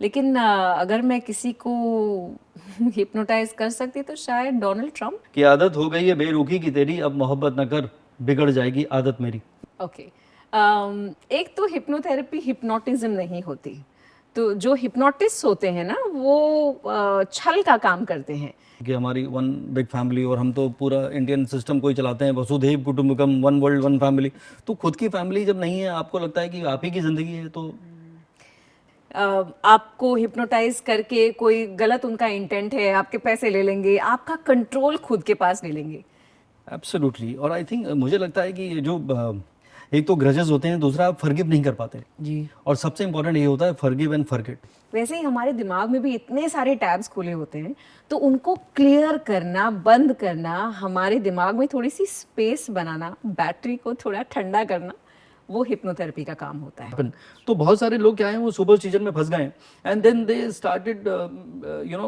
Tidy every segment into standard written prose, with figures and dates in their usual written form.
लेकिन अगर मैं किसी को हिप्नोटाइज कर सकती तो शायद डोनाल्ड ट्रम्प। कि आदत हो गई है बेरुखी की तेरी, अब मोहब्बत न कर, बिगड़ जाएगी आदत मेरी। ओके। एक तो हिप्नोथेरेपी हिप्नोटिज्म नहीं होती। तो जो हिप्नोटिस्ट होते हैं ना वो छल का काम करते हैं। कि हमारी वन बिग फैमिली, और हम तो पूरा इंडियन सिस्टम को ही चलाते हैं, वसुधैव कुटुंबकम, वन वर्ल्ड वन फैमिली। तो खुद की फैमिली जब नहीं है, आपको लगता है कि आप ही की जिंदगी है, तो आपको हिप्नोटाइज करके कोई गलत उनका इंटेंट है, आपके पैसे ले लेंगे, आपका कंट्रोल खुद के पास ले लेंगे। एब्सोल्युटली। और आई थिंक मुझे लगता है कि ये जो एक तो ग्रजेस होते हैं, दूसरा आप फॉरगिव नहीं कर पाते जी। और सबसे इंपॉर्टेंट ये होता है फॉरगिव एंड फॉरगेट। वैसे ही हमारे दिमाग में भी इतने सारे टैब्स खुले होते हैं, तो उनको क्लियर करना, बंद करना, हमारे दिमाग में थोड़ी सी स्पेस बनाना, बैटरी को थोड़ा ठंडा करना, वो हिप्नोथेरेपी का काम होता है। तो बहुत सारे लोग क्या है, वो सुपरस्टिशन में फंस गए and then they started you know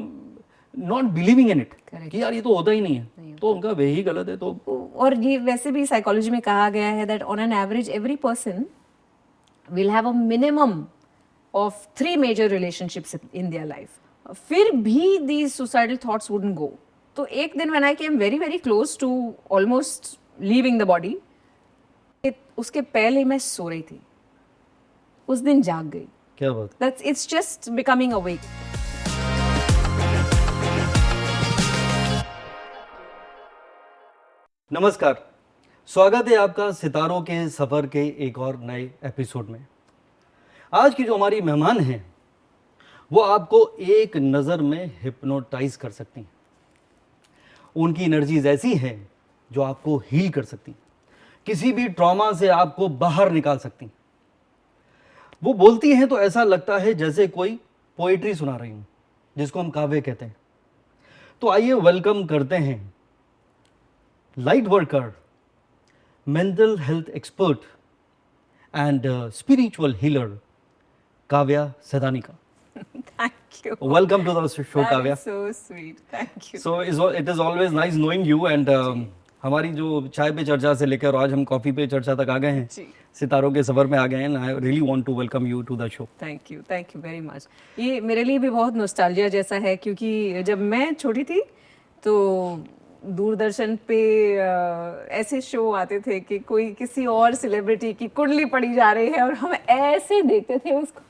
not believing in it कि यार ये तो होता ही नहीं है, तो उनका वे ही गलत है। तो और ये वैसे भी साइकोलॉजी में कहा गया है that on an average every person will have a minimum of 3 major relationships in their life. फिर भी these suicidal thoughts wouldn't go. तो एक दिन when I came very very close to almost leaving the body, उसके पहले मैं सो रही थी, उस दिन जाग गई। क्या बात। That's it's just becoming awake. नमस्कार, स्वागत है आपका सितारों के सफर के एक और नए एपिसोड में। आज की जो हमारी मेहमान हैं वो आपको एक नज़र में हिप्नोटाइज कर सकती हैं। उनकी एनर्जीज ऐसी हैं जो आपको हील कर सकती हैं, किसी भी ट्रॉमा से आपको बाहर निकाल सकती हैं। वो बोलती हैं तो ऐसा लगता है जैसे कोई पोएट्री सुना रही हूँ, जिसको हम काव्य कहते हैं। तो आइए वेलकम करते हैं light worker, mental health expert and spiritual healer Kavya Sadani का। Thank you. Welcome to the show, That Kavya. is so sweet. Thank you. So it is always nice knowing you and हमारी जो चाय पे चर्चा से लेकर आज हम कॉफी पे चर्चा तक आ गए हैं, जी। सितारों के सफर में आ गए हैं। I really want to welcome you to the show. Thank you very much. ये मेरे लिए भी बहुत नॉस्टैल्जिया जैसा है, क्योंकि जब मैं छोटी थी तो दूरदर्शन पे ऐसे शो आते थे कि कोई किसी और सेलिब्रिटी की कुंडली पड़ी जा रही है और हम ऐसे देखते थे उसको।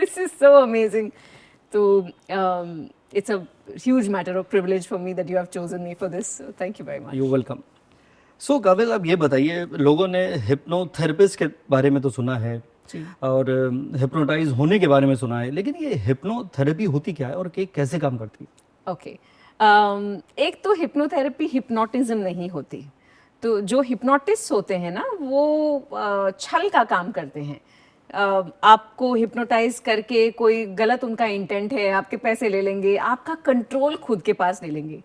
This is so amazing. तो it's a huge matter of privilege for me that you have chosen me for this. So thank you very much. You welcome. So Kabil, अब ये बताइए, लोगों ने हिप्नोथेरेपिस्ट के बारे में तो सुना है और हिप्नोटाइज होने के बारे में सुना है, लेकिन ये हिप्नोथेरेपी होती क्या है और कैसे काम करती है? ओके। एक तो हिप्नोथेरेपी हिप्नोटिज्म नहीं होती। तो जो हिप्नोटिस्ट होते हैं ना वो छल का काम करते हैं। आपको हिप्नोटाइज करके कोई गलत उनका इंटेंट है, आपके पैसे ले लेंगे, आपका कंट्रोल खुद के पास ले लेंगे।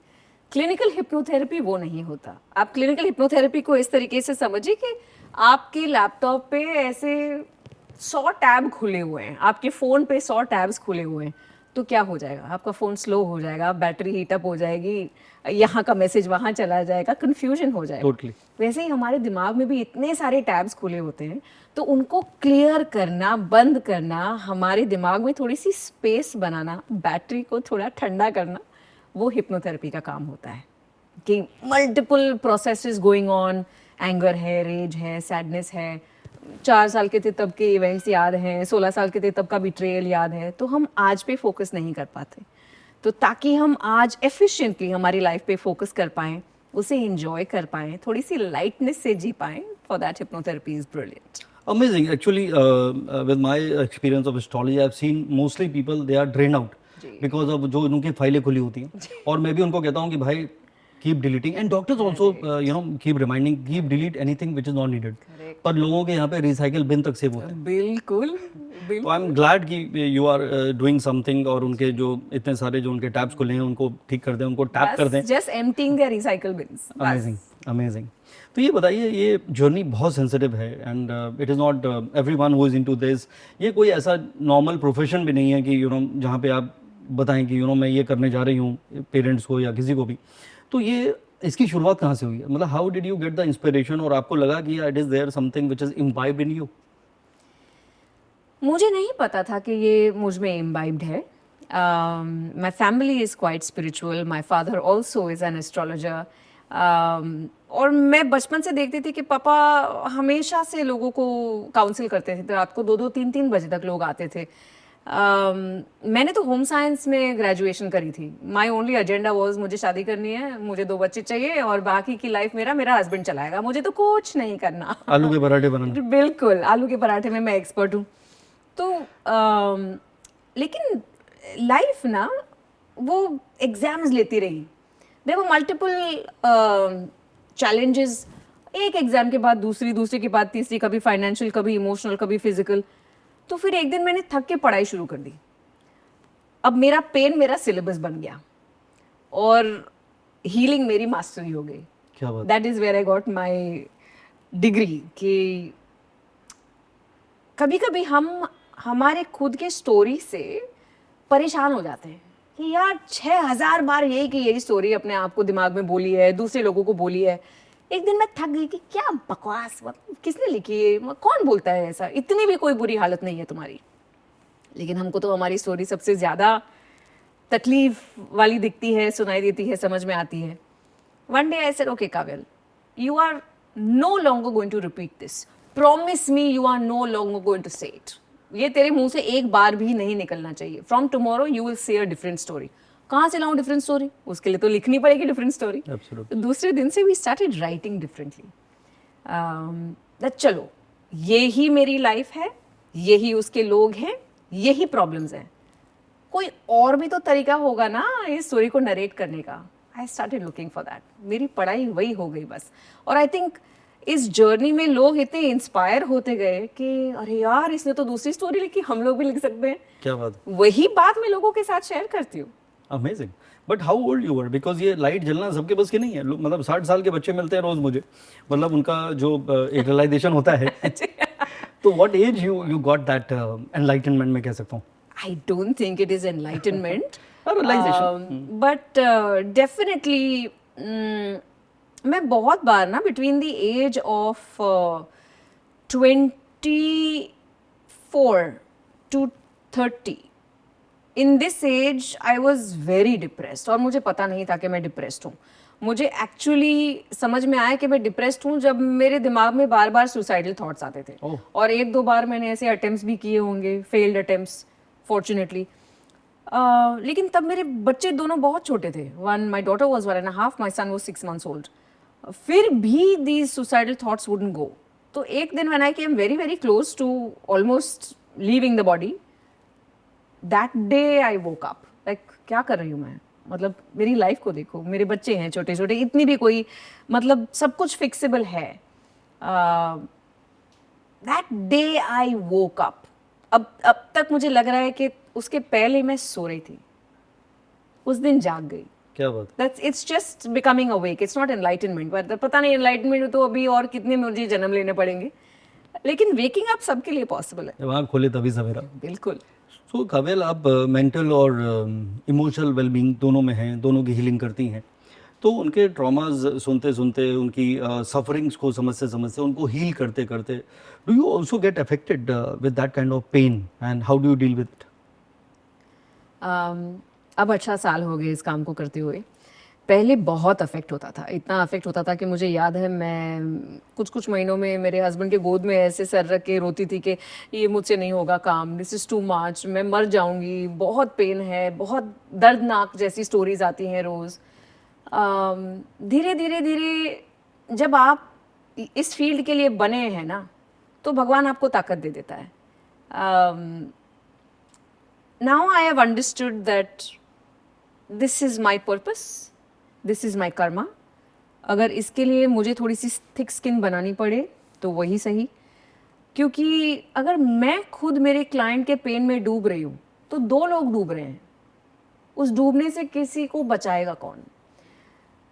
क्लिनिकल हिप्नोथेरेपी वो नहीं होता। आप क्लिनिकल हिप्नोथेरेपी को इस तरीके से समझिए कि आपके लैपटॉप पे ऐसे 100 टैब खुले हुए हैं, आपके फ़ोन पे 100 टैब्स खुले हुए हैं। तो क्या हो जाएगा? आपका फ़ोन स्लो हो जाएगा, बैटरी हीटअप हो जाएगी, यहाँ का मैसेज वहाँ चला जाएगा, कन्फ्यूजन हो जाएगा। Totally. वैसे ही हमारे दिमाग में भी इतने सारे टैब्स खुले होते हैं, तो उनको क्लियर करना, बंद करना, हमारे दिमाग में थोड़ी सी स्पेस बनाना, बैटरी को थोड़ा ठंडा करना, वो हिप्नोथेरेपी का काम होता है। कि multiple processes going on, anger है, रेज है, सैडनेस है, 4 साल के थे तब के इवेंट्स याद हैं, 16 साल के थे तब का बिट्रेयल याद है, तो हम आज पे फोकस नहीं कर पाते। तो ताकि हम आज एफिशिएंटली हमारी लाइफ पे फोकस कर पाएं, उसे एंजॉय कर पाएं, थोड़ी सी लाइटनेस से जी पाएं, for that hypnotherapy is brilliant. Amazing. Actually, with my experience of astrology, I've seen mostly people they are drained out because of जो उनकी फाइलें खुली होती हैं, और मैं भी उनको कहता हूँ कि भाई keep deleting, and doctors also keep reminding, keep delete anything which is not needed. पर लोगों के यहाँ पे रिसाइकिल बिन तक सेव होता है। बिल्कुल। तो आई एम ग्लैड कि यू आर डूइंग समथिंग, और उनके जो इतने सारे जो उनके टैब्स खुले हैं उनको ठीक कर दें, उनको टैप कर दें। Just emptying their recycle bins. Amazing, amazing. तो ये बताइए, ये जर्नी बहुत सेंसिटिव है and it is not everyone who is into this. ये कोई ऐसा नॉर्मल प्रोफेशन भी नहीं है कि जहाँ पे आप बताएं कि मैं ये करने जा रही हूँ पेरेंट्स को या किसी को भी। तो ये इसकी शुरुआत कहाँ से हुई है? मतलब how did you get the inspiration, और आपको लगा कि it is there something which is imbibed in you? मुझे नहीं पता था कि ये मुझ में इम्बाइब्ड है. My family is quite spiritual. My father also is an astrologer. और मैं बचपन से देखती थी कि पापा हमेशा से लोगों को काउंसिल करते थे. रात को 2-2, 3-3 बजे तक लोग आते थे. मैंने तो होम साइंस में ग्रेजुएशन करी थी. माई ओनली एजेंडा वॉज मुझे शादी करनी है, मुझे 2 बच्चे चाहिए और बाकी की लाइफ मेरा हस्बैंड चलाएगा, मुझे तो कुछ नहीं करना. आलू के पराठे बनाना. बिल्कुल, आलू के पराठे में मैं एक्सपर्ट हूँ. तो लेकिन लाइफ ना वो एग्जाम्स लेती रही. There were multiple challenges. एक एग्जाम के बाद दूसरी के बाद तीसरी, कभी फाइनेंशियल, कभी इमोशनल, कभी फिजिकल. तो फिर एक दिन मैंने थक के पढ़ाई शुरू कर दी. अब मेरा पेन मेरा सिलेबस बन गया और हीलिंग मेरी मास्टरी हो गई. क्या बात. That is where I got my degree. कि कभी कभी हम हमारे खुद के स्टोरी से परेशान हो जाते हैं कि यार 6000 बार यही स्टोरी अपने आप को दिमाग में बोली है, दूसरे लोगों को बोली है. एक दिन मैं थक गई कि क्या बकवास, किसने लिखी है, कौन बोलता है ऐसा, इतनी भी कोई बुरी हालत नहीं है तुम्हारी. लेकिन हमको तो हमारी स्टोरी सबसे ज़्यादा तकलीफ वाली दिखती है, सुनाई देती है, समझ में आती है. One day I said, okay Kavyal, you are no longer going to repeat this. Promise me you are no longer going to say it. ये तेरे मुंह से एक बार भी नहीं निकलना चाहिए. फ्रॉम टुमारो यू विल से अ डिफरेंट स्टोरी. कहाँ से लाऊं डिफरेंट स्टोरी? उसके लिए तो लिखनी पड़ेगी डिफरेंट स्टोरी. तो दूसरे दिन से वी स्टार्टेड राइटिंग डिफरेंटली. चलो ये ही मेरी लाइफ है, यही उसके लोग हैं, यही प्रॉब्लम्स हैं, कोई और भी तो तरीका होगा ना इस स्टोरी को नरेट करने का. I started looking for that. मेरी पढ़ाई वही हो गई बस. और आई थिंक इस जर्नी में लोग इतने इंस्पायर होते गए कि अरे यार इसने तो दूसरी स्टोरी लिखी, हम लोग भी लिख सकते हैं. क्या बात. वही बात मैं लोगों के साथ शेयर करती हूँ. Amazing. But how old you were? Because ये लाइट जलना सबके बस की नहीं है. मतलब 60 साल के बच्चे मिलते हैं रोज मुझे, मतलब उनका जो एक रियलाइजेशन होता है. तो what age you got that enlightenment, मैं कह सकता हूँ. I don't think it is enlightenment. Realization. But definitely, मैं बहुत बार ना between the age of 24 to 30, in this age I was very depressed. और मुझे पता नहीं था कि मैं डिप्रेस्ड हूँ. मुझे एक्चुअली समझ में आया कि मैं डिप्रेस्ड हूँ जब मेरे दिमाग में बार बार सुसाइडल थॉट्स आते थे. और 1-2 बार मैंने ऐसे अटेम्प्ट्स भी किए होंगे, फेल्ड अटेम्प्ट्स फॉर्चुनेटली. लेकिन तब मेरे बच्चे दोनों बहुत छोटे थे. My daughter was 1.5, my son was 6 months old. फिर भी these suicidal thoughts wouldn't go. तो एक दिन when I came very very close to almost leaving the body, that day I woke up like क्या कर रही हूँ मैं, मतलब मेरी लाइफ को देखो, मेरे बच्चे हैं छोटे छोटे, इतनी भी कोई मतलब सब कुछ फिक्सेबल है. That day I woke up. अब तक मुझे लग रहा है कि उसके पहले मैं सो रही थी, उस दिन जाग गई. क्या बात. That's it's just becoming awake. It's not enlightenment. But पता नहीं enlightenment तो अभी और कितने मुझे जन्म लेने पड़ेंगे, लेकिन waking up सबके लिए possible है. जब आँख खोले तभी सवेरा. बिल्कुल. सो काव्यल, आप मेंटल और इमोशनल वेलबींग दोनों में हैं, दोनों की हीलिंग करती हैं. तो उनके ट्रॉमाज सुनते सुनते, उनकी सफरिंग्स को समझते समझते, उनको हील करते करते, do you also get affected with that kind of pain, and how do you deal with it? अब अच्छा साल हो गए इस काम को करते हुए. पहले बहुत अफेक्ट होता था, इतना अफेक्ट होता था कि मुझे याद है मैं कुछ महीनों में मेरे हस्बैंड के गोद में ऐसे सर रख के रोती थी कि ये मुझसे नहीं होगा काम, दिस इज़ टू मच, मैं मर जाऊंगी, बहुत पेन है, बहुत दर्दनाक जैसी स्टोरीज आती हैं रोज़. धीरे धीरे धीरे जब आप इस फील्ड के लिए बने हैं ना, तो भगवान आपको ताकत दे देता है. Now I have understood that this is my purpose, this is my Karma. अगर इसके लिए मुझे थोड़ी सी थिक स्किन बनानी पड़े तो वही सही, क्योंकि अगर मैं खुद मेरे क्लाइंट के पेन में डूब रही हूँ तो 2 लोग डूब रहे हैं. उस डूबने से किसी को बचाएगा कौन?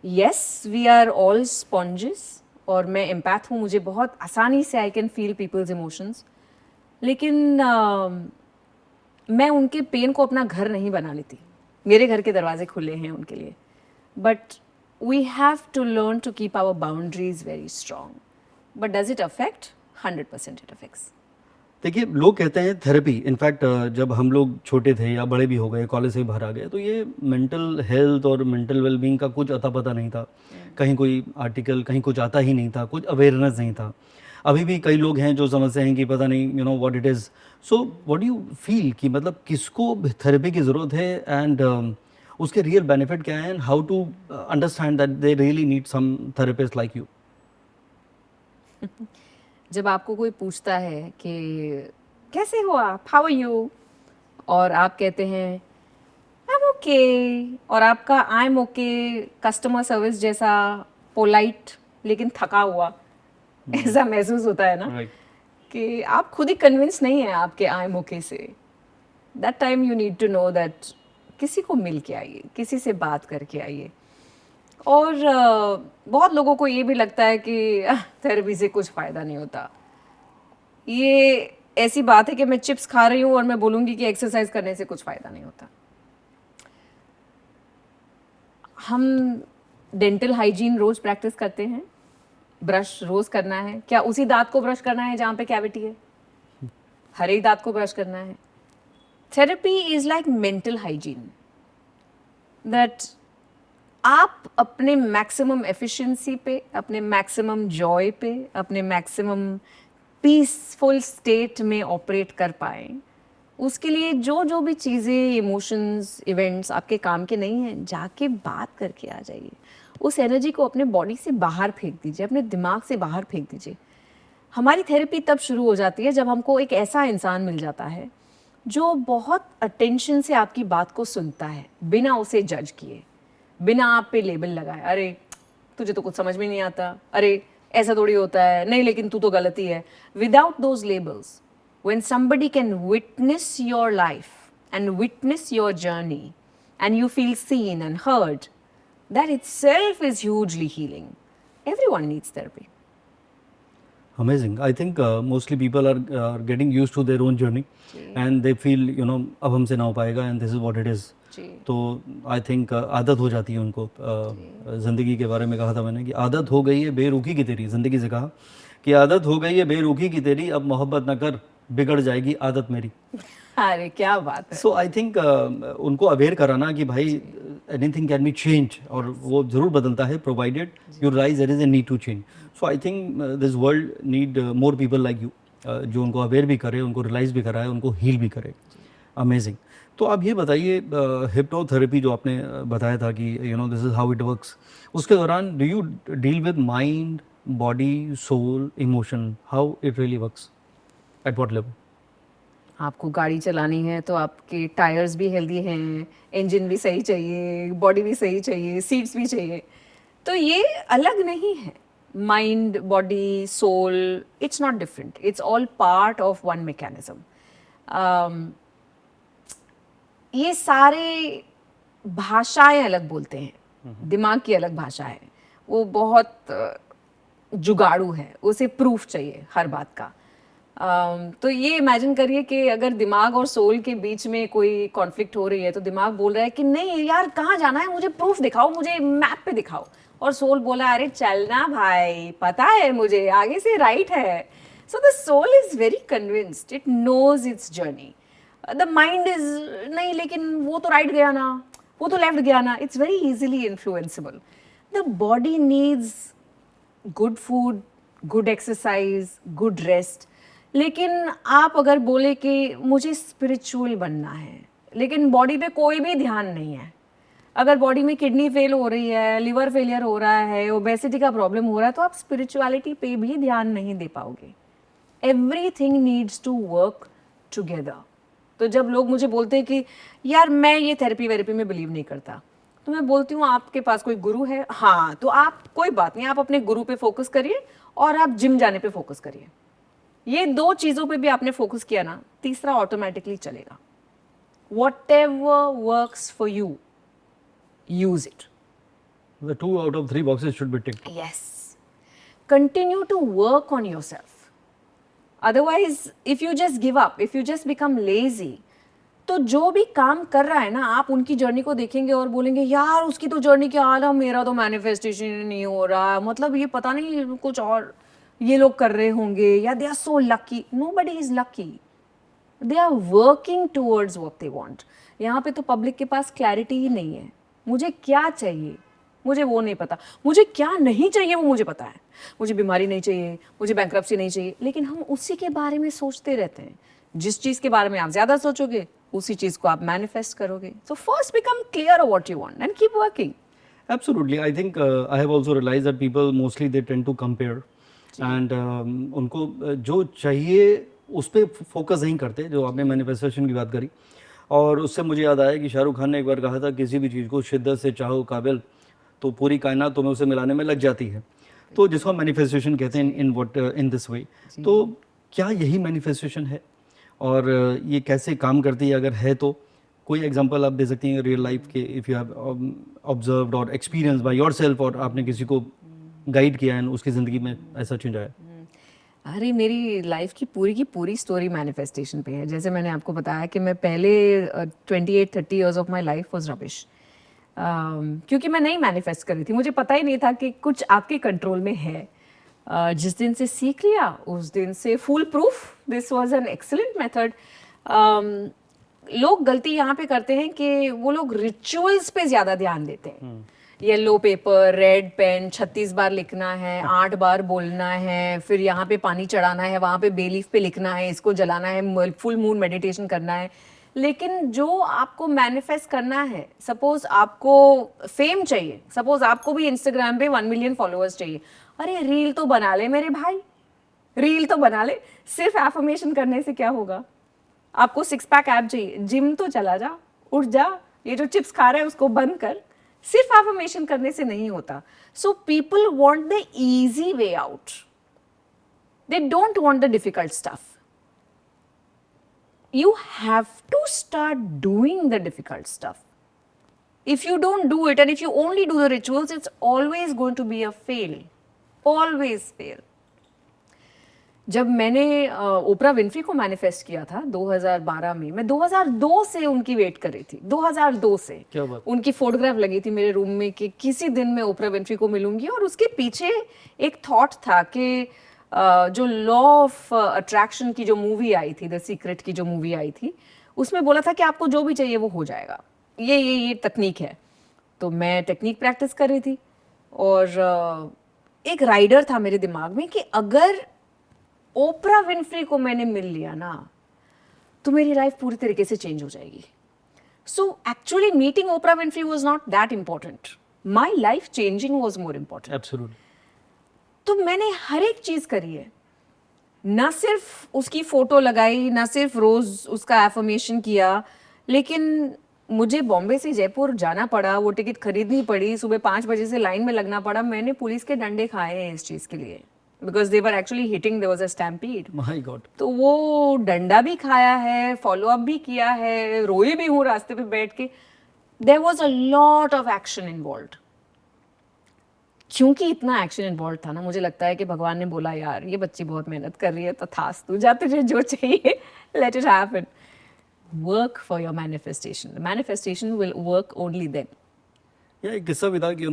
Yes, we are all sponges, और मैं एम्पैथ हूँ, मुझे बहुत आसानी से I can feel people's emotions. लेकिन मैं उनके पेन को अपना घर नहीं बना लेती. मेरे घर के दरवाजे खुले हैं उनके लिए, but we have to learn to keep our boundaries very strong. But does it affect? 100% it affects. देखिए, लोग कहते हैं थेरेपी, इनफैक्ट जब हम लोग छोटे थे या बड़े भी हो गए, कॉलेज से बाहर आ गए, तो ये मेंटल हेल्थ और मेंटल वेलबींग का कुछ अता पता नहीं था। कहीं कोई आर्टिकल, कहीं कुछ आता ही नहीं था, कुछ अवेयरनेस नहीं था। अभी भी कई लोग हैं जो समझते हैं कि पता नहीं what it is. So what do you feel कि मतलब किसको थेरेपी की ज़रूरत है, एंड उसके रियल बेनिफिट क्या है, and how to understand that they really need some therapist like you? जब आपको कोई पूछता है कि कैसे हो आप, हाउ आर यू, और आप कहते हैं आई एम ओके, और आपका आई एम ओके कस्टमर सर्विस जैसा पोलाइट लेकिन थका हुआ ऐसा महसूस होता है ना, राइट। कि आप खुद ही कन्विंस नहीं है आपके आई एम ओके से। That time you need to know that किसी को मिल के आइए, किसी से बात करके आइए। और बहुत लोगों को ये भी लगता है कि थेरेपी से कुछ फ़ायदा नहीं होता। ये ऐसी बात है कि मैं चिप्स खा रही हूँ और मैं बोलूँगी कि एक्सरसाइज करने से कुछ फ़ायदा नहीं होता। हम डेंटल हाइजीन रोज़ प्रैक्टिस करते हैं, ब्रश रोज़ करना है। क्या उसी दांत को ब्रश करना है जहाँ पे कैविटी है? हर एक दांत को ब्रश करना है। Therapy is like mental hygiene, that आप अपने मैक्सिमम एफिशिएंसी पे, अपने मैक्सिमम जॉय पे, अपने मैक्सिमम पीसफुल स्टेट में ऑपरेट कर पाएँ। उसके लिए जो जो भी चीज़ें, इमोशंस, इवेंट्स आपके काम के नहीं हैं, जाके बात करके आ जाइए। उस एनर्जी को अपने बॉडी से बाहर फेंक दीजिए, अपने दिमाग से बाहर फेंक दीजिए। हमारी थेरेपी तब शुरू हो जाती है जब हमको एक ऐसा इंसान मिल जाता है जो बहुत अटेंशन से आपकी बात को सुनता है, बिना उसे जज किए, बिना आप पे लेबल लगाए। अरे तुझे तो कुछ समझ में नहीं आता, अरे ऐसा थोड़ी होता है, नहीं लेकिन तू तो गलती है। Without those labels, when somebody can witness your life and witness your journey and you feel seen and heard, that itself is hugely healing. Everyone needs therapy. Amazing. I think mostly people are getting used to their own journey, and they feel अब हमसे ना हो पाएगा, and this is what it is. तो I think आदत हो जाती है उनको। ज़िंदगी के बारे में कहा था मैंने कि आदत हो गई है बेरुखी की तेरी, ज़िंदगी से कहा कि आदत हो गई है बेरुखी की तेरी, अब मोहब्बत न कर बिगड़ जाएगी आदत मेरी। अरे क्या बात है। सो आई थिंक उनको अवेयर कराना कि भाई एनीथिंग कैन बी चेंज, और वो ज़रूर बदलता है provided you rise there is a need to change. So I think this world need more people like you, जो उनको अवेयर भी करे, उनको रियलाइज़ भी कराए, उनको हील भी करे। अमेजिंग। तो आप ये बताइए, हिप्नोथेरेपी जो आपने बताया था कि this is how it works, उसके दौरान do you deal with mind, body, soul, emotion, how it really works, at what level? आपको गाड़ी चलानी है तो आपके टायर्स भी हेल्दी हैं, इंजन भी सही चाहिए, बॉडी भी सही चाहिए, सीट्स भी चाहिए। तो ये अलग नहीं है, mind, body, soul, it's not different, it's all part of one mechanism. ये सारे भाषाएं अलग बोलते हैं, दिमाग की अलग भाषा है, वो बहुत जुगाड़ू है, उसे प्रूफ चाहिए हर बात का। तो ये इमेजिन करिए कि अगर दिमाग और सोल के बीच में कोई कॉन्फ्लिक्ट हो रही है, तो दिमाग बोल रहा है कि नहीं यार कहाँ जाना है, मुझे प्रूफ दिखाओ, मुझे मैप पे दिखाओ, और सोल बोला अरे चलना भाई, पता है मुझे आगे से राइट है। So the soul is very convinced, it knows its journey. The mind is नहीं लेकिन वो तो राइट गया ना, वो तो लेफ्ट गया ना, it's very easily influenceable. The body needs good food, good exercise, good rest. लेकिन आप अगर बोले कि मुझे स्पिरिचुअल बनना है, लेकिन बॉडी पे कोई भी ध्यान नहीं है, अगर बॉडी में किडनी फेल हो रही है, लिवर फेलियर हो रहा है, ओबेसिटी का प्रॉब्लम हो रहा है, तो आप स्पिरिचुअलिटी पे भी ध्यान नहीं दे पाओगे। Everything needs to work together. तो जब लोग मुझे बोलते हैं कि यार मैं ये थेरेपी वेरेपी में बिलीव नहीं करता, तो मैं बोलती हूँ आपके पास कोई गुरु है? हाँ, तो आप कोई बात नहीं, आप अपने गुरु पे फोकस करिए और आप जिम जाने पे फोकस करिए। ये दो चीज़ों पे भी आपने फोकस किया ना, तीसरा ऑटोमेटिकली चलेगा। Whatever works for you, use it. The 2 out of 3 boxes should be ticked. Yes. Continue to work on yourself. Otherwise, if you just give up, if you just become lazy, तो जो भी काम कर रहा है ना, आप उनकी जर्नी को देखेंगे और बोलेंगे यार उसकी तो जर्नी क्या हाल है, मेरा तो मैनिफेस्टेशन नहीं हो रहा, मतलब ये पता नहीं कुछ और। ये लोग कर रहे होंगे, या they are so lucky. Nobody is lucky. They are working towards what they want. यहाँ पे तो पब्लिक के पास क्लैरिटी ही नहीं है. मुझे क्या चाहिए मुझे वो नहीं पता, मुझे क्या नहीं चाहिए वो मुझे पता है. मुझे बीमारी नहीं चाहिए, मुझे बैंक्रप्सी नहीं चाहिए, लेकिन हम उसी के बारे में सोचते रहते हैं. जिस चीज़ के बारे में आप ज़्यादा सोचोगे उसी चीज़ को आप मैनिफेस्ट करोगे. So first become clear of what you want and keep working. Absolutely. I think I have also realized that people mostly they tend to compare and उनको जो चाहिए उस पर फोकस नहीं करते. जो आपने मैनिफेस्टेशन की बात करी और उससे मुझे याद आया कि शाहरुख खान ने एक बार कहा था किसी भी चीज़ को शिद्दत से चाहो काबिल तो पूरी कायनात तुम्हें उसे मिलाने में लग जाती है. तो जिसको मैनिफेस्टेशन कहते हैं इन दिस वे. तो क्या यही मैनिफेस्टेशन है और ये कैसे काम करती है, अगर है तो कोई एग्जांपल आप दे सकती हैं रियल लाइफ के, इफ़ यू हैव ऑब्जर्व्ड और एक्सपीरियंस बाय योरसेल्फ और आपने किसी को गाइड किया है उसकी ज़िंदगी में ऐसा चेंज आया? अरे मेरी लाइफ की पूरी स्टोरी मैनिफेस्टेशन पे है. जैसे मैंने आपको बताया कि मैं पहले 28-30 years of my life was rubbish, क्योंकि मैं नहीं मैनिफेस्ट कर रही थी. मुझे पता ही नहीं था कि कुछ आपके कंट्रोल में है. जिस दिन से सीख लिया उस दिन से full proof this was an excellent method. लोग गलती यहाँ पे करते हैं कि वो लोग रिचुअल्स पे ज़्यादा ध्यान देते हैं. येलो पेपर, रेड पेन, 36 बार लिखना है, 8 बार बोलना है, फिर यहाँ पे पानी चढ़ाना है, वहाँ पे बेलीफ पे लिखना है, इसको जलाना है, फुल मून मेडिटेशन करना है. लेकिन जो आपको मैनिफेस्ट करना है, सपोज आपको फेम चाहिए, सपोज आपको भी इंस्टाग्राम पे 1 मिलियन फॉलोअर्स चाहिए. अरे रील तो बना ले मेरे भाई, रील तो बना ले. सिर्फ एफर्मेशन करने से क्या होगा? आपको 6 पैक ऐप चाहिए, जिम तो चला जा, उठ जा, ये जो चिप्स खा रहे हैं उसको बंद कर. सिर्फ एफर्मेशन करने से नहीं होता. So people want the easy way out, they don't want the difficult stuff. You have to start doing the difficult stuff. If you don't do it and if you only do the rituals, it's always going to be a fail. Always fail. जब मैंने ओपरा Winfrey को manifest किया था 2012 में, मैं 2002 से उनकी wait कर रही थी. 2002 से क्या बात? उनकी फोटोग्राफ लगी थी मेरे रूम में कि किसी दिन मैं ओपरा विनफ्री को मिलूंगी. और उसके पीछे एक थॉट था कि जो लॉ ऑफ अट्रैक्शन की जो मूवी आई थी, द सीक्रेट की जो मूवी आई थी, उसमें बोला था कि आपको जो भी चाहिए वो हो जाएगा. ये तकनीक है. तो मैं टेक्निक प्रैक्टिस कर रही थी और एक राइडर था मेरे दिमाग में कि अगर ओपरा विनफ्री को मैंने मिल लिया ना तो मेरी लाइफ पूरी तरीके से चेंज हो जाएगी. So actually meeting opener Winfrey was not that important. My life changing was more important. Absolutely. तो मैंने हर एक चीज करी है. ना सिर्फ उसकी फोटो लगाई, ना सिर्फ रोज उसका एफर्मेशन किया, लेकिन मुझे बॉम्बे से जयपुर जाना पड़ा, वो टिकट खरीदनी पड़ी, सुबह 5 बजे से लाइन में लगना पड़ा. मैंने पुलिस के डंडे खाए हैं इस चीज के लिए, because they were actually hitting, there was a stampede. My god. तो वो डंडा भी खाया है, फॉलो अप भी किया है, रोई भी हूँ रास्ते पे बैठ के. There was a lot of action involved. क्योंकि इतना एक्शन इन्वॉल्व था ना, मुझे लगता है कि भगवान ने बोला यार ये बच्ची बहुत मेहनत कर रही है तो थास तू जा, तुझे जो चाहिए let it happen. Work for your manifestation. The manifestation will work only then. या एक किस्सा भी था कि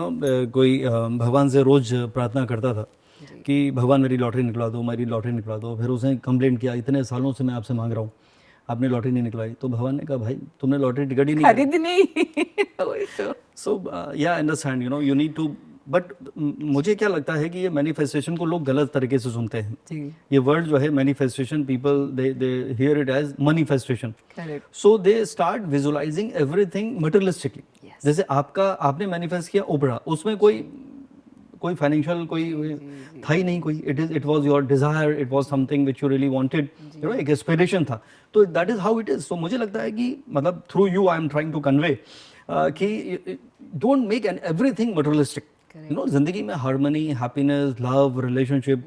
कोई भगवान से रोज प्रार्थना करता था कि भगवान मेरी लॉटरी निकला दो, मेरी लॉटरी निकला दो. फिर उसने कंप्लेंट किया इतने सालों से मैं आपसे मांग रहा हूँ, आपने लॉटरी नहीं निकलाई. तो भगवान ने कहा भाई तुमने लॉटरी टिकट ही नहीं खरीद नहीं. So yeah understand you need to. But मुझे क्या लगता है कि ये मैनिफेस्टेशन को लोग गलत तरीके से सुनते हैं. ये वर्ड जो है manifestation, people they hear it as manifestation. So they start visualising everything materialistically. जैसे आपने मैनिफेस्ट किया ओपरा, उसमें कोई फाइनेंशियल कोई था ही नहीं कोई. It was your desire, it was something which you really wanted, एक एस्पिरेशन था. तो that is how it is. So मुझे लगता है कि मतलब through you I am trying to convey कि don't make an everything materialistic. जिंदगी में harmony, happiness, love, relationship,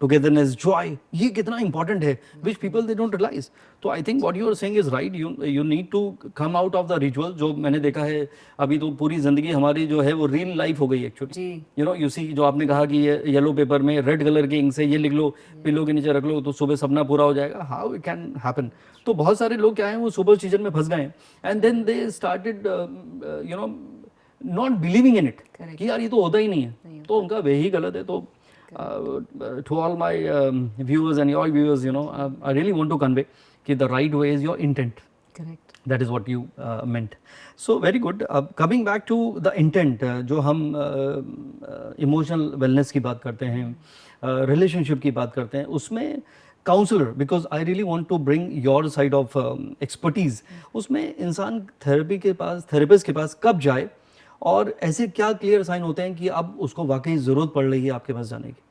togetherness, joy, ये कितना इंपॉर्टेंट है, which people they don't realise. तो I think what you are saying is right. You need to come out of the ritual. जो मैंने देखा है अभी तो पूरी जिंदगी हमारी जो है वो रियल लाइफ हो गई एक्चुअली. यू सी, जो आपने कहा कि ये येलो पेपर में रेड कलर की इंक से ये लिख लो, पिलो के नीचे रख लो तो सुबह सपना पूरा हो जाएगा. How it can happen. तो बहुत सारे लोग क्या है वो सुपर सीजन में फंस गए and then they started not believing in it कि यार ये तो होता ही नहीं है. तो उनका वे ही गलत है. तो To all my viewers and your viewers, you know, I really want to convey कि the right way is your intent. Correct. That is what you meant. So very good. Coming back to the intent, जो हम emotional wellness की बात करते हैं, relationship की बात करते हैं, उसमें counsellor, because I really want to bring your side of expertise, उसमें इंसान थेरेपिस्ट के पास कब जाए और ऐसे क्या क्लियर साइन होते हैं कि अब उसको वाकई जरूरत पड़ रही है आपके पास जाने की?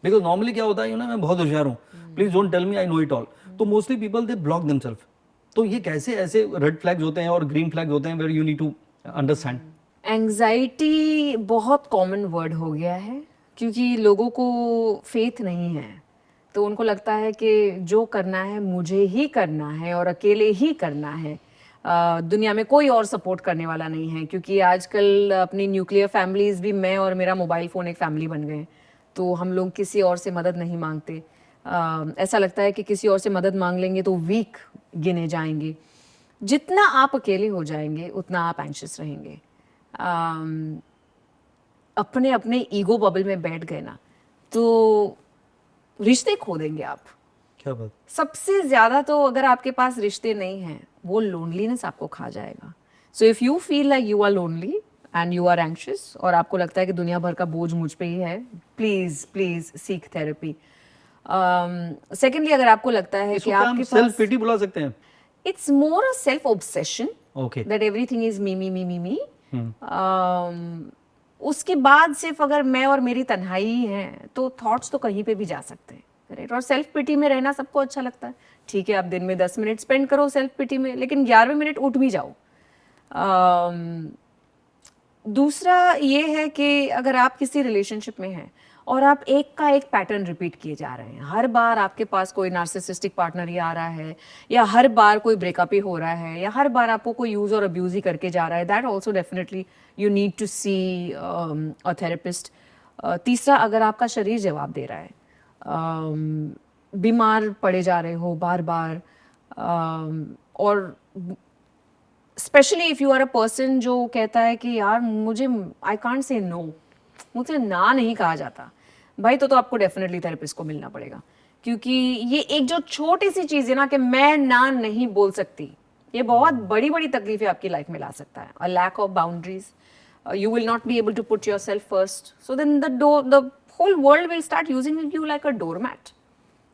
बिकॉज नॉर्मली क्या होता है ना, मैं बहुत होशियार हूँ, please don't tell me I know it all, तो mostly people they block themselves. तो ये कैसे ऐसे रेड फ्लैग्स होते हैं और ग्रीन फ्लैग्स होते हैं where you need to understand? Anxiety बहुत कॉमन वर्ड हो गया है क्योंकि लोगों को फेथ नहीं है, तो उनको लगता है कि जो करना है मुझे ही करना है और अकेले ही करना है. दुनिया में कोई और सपोर्ट करने वाला नहीं है, क्योंकि आजकल अपनी न्यूक्लियर फैमिलीज भी मैं और मेरा मोबाइल फ़ोन एक फैमिली बन गए हैं, तो हम लोग किसी और से मदद नहीं मांगते. ऐसा लगता है कि किसी और से मदद मांग लेंगे तो वीक गिने जाएंगे. जितना आप अकेले हो जाएंगे उतना आप एंशियस रहेंगे. अपने अपने ईगो बबल में बैठ गए ना तो रिश्ते खो देंगे आप. क्या बात. सबसे ज्यादा तो अगर आपके पास रिश्ते नहीं हैं वो लोनलीनेस आपको खा जाएगा. So if you feel like you are lonely and you are anxious और आपको लगता है कि दुनिया भर का बोझ मुझ पे ही है, please please seek therapy. Secondly, अगर आपको लगता है कि आपके सेल्फ पिटी बुला सकते हैं, it's more a self obsession okay, that everything is me me me me me. उसके बाद सिर्फ अगर मैं और मेरी तन्हाई ही है तो थॉट्स तो कहीं पे भी जा सकते हैं, राइट? और सेल्फ पिटी में रहना सबको अच्छा लगता है. ठीक है, आप दिन में 10 मिनट स्पेंड करो सेल्फ पिटी में, लेकिन 11वें मिनट उठ भी जाओ. दूसरा ये है कि अगर आप किसी रिलेशनशिप में हैं और आप एक का एक पैटर्न रिपीट किए जा रहे हैं, हर बार आपके पास कोई नार्सिसिस्टिक पार्टनर ही आ रहा है, या हर बार कोई ब्रेकअप ही हो रहा है, या हर बार आपको कोई यूज और अब्यूज ही करके जा रहा है, that also definitely you need to see a therapist. तीसरा, अगर आपका शरीर जवाब दे रहा है, बीमार पड़े जा रहे हो बार बार, और specially if you are a person जो कहता है कि यार मुझे आई कांट से नो, मुझसे ना नहीं कहा जाता, भाई तो आपको डेफिनेटली थेरेपिस्ट को मिलना पड़ेगा. क्योंकि ये एक जो छोटी सी चीज़ है ना कि मैं ना नहीं बोल सकती, ये बहुत बड़ी बड़ी तकलीफें आपकी लाइफ में ला सकता है. A lack of boundaries, you will not be able to put yourself first, so then the whole world will start using you like a doormat.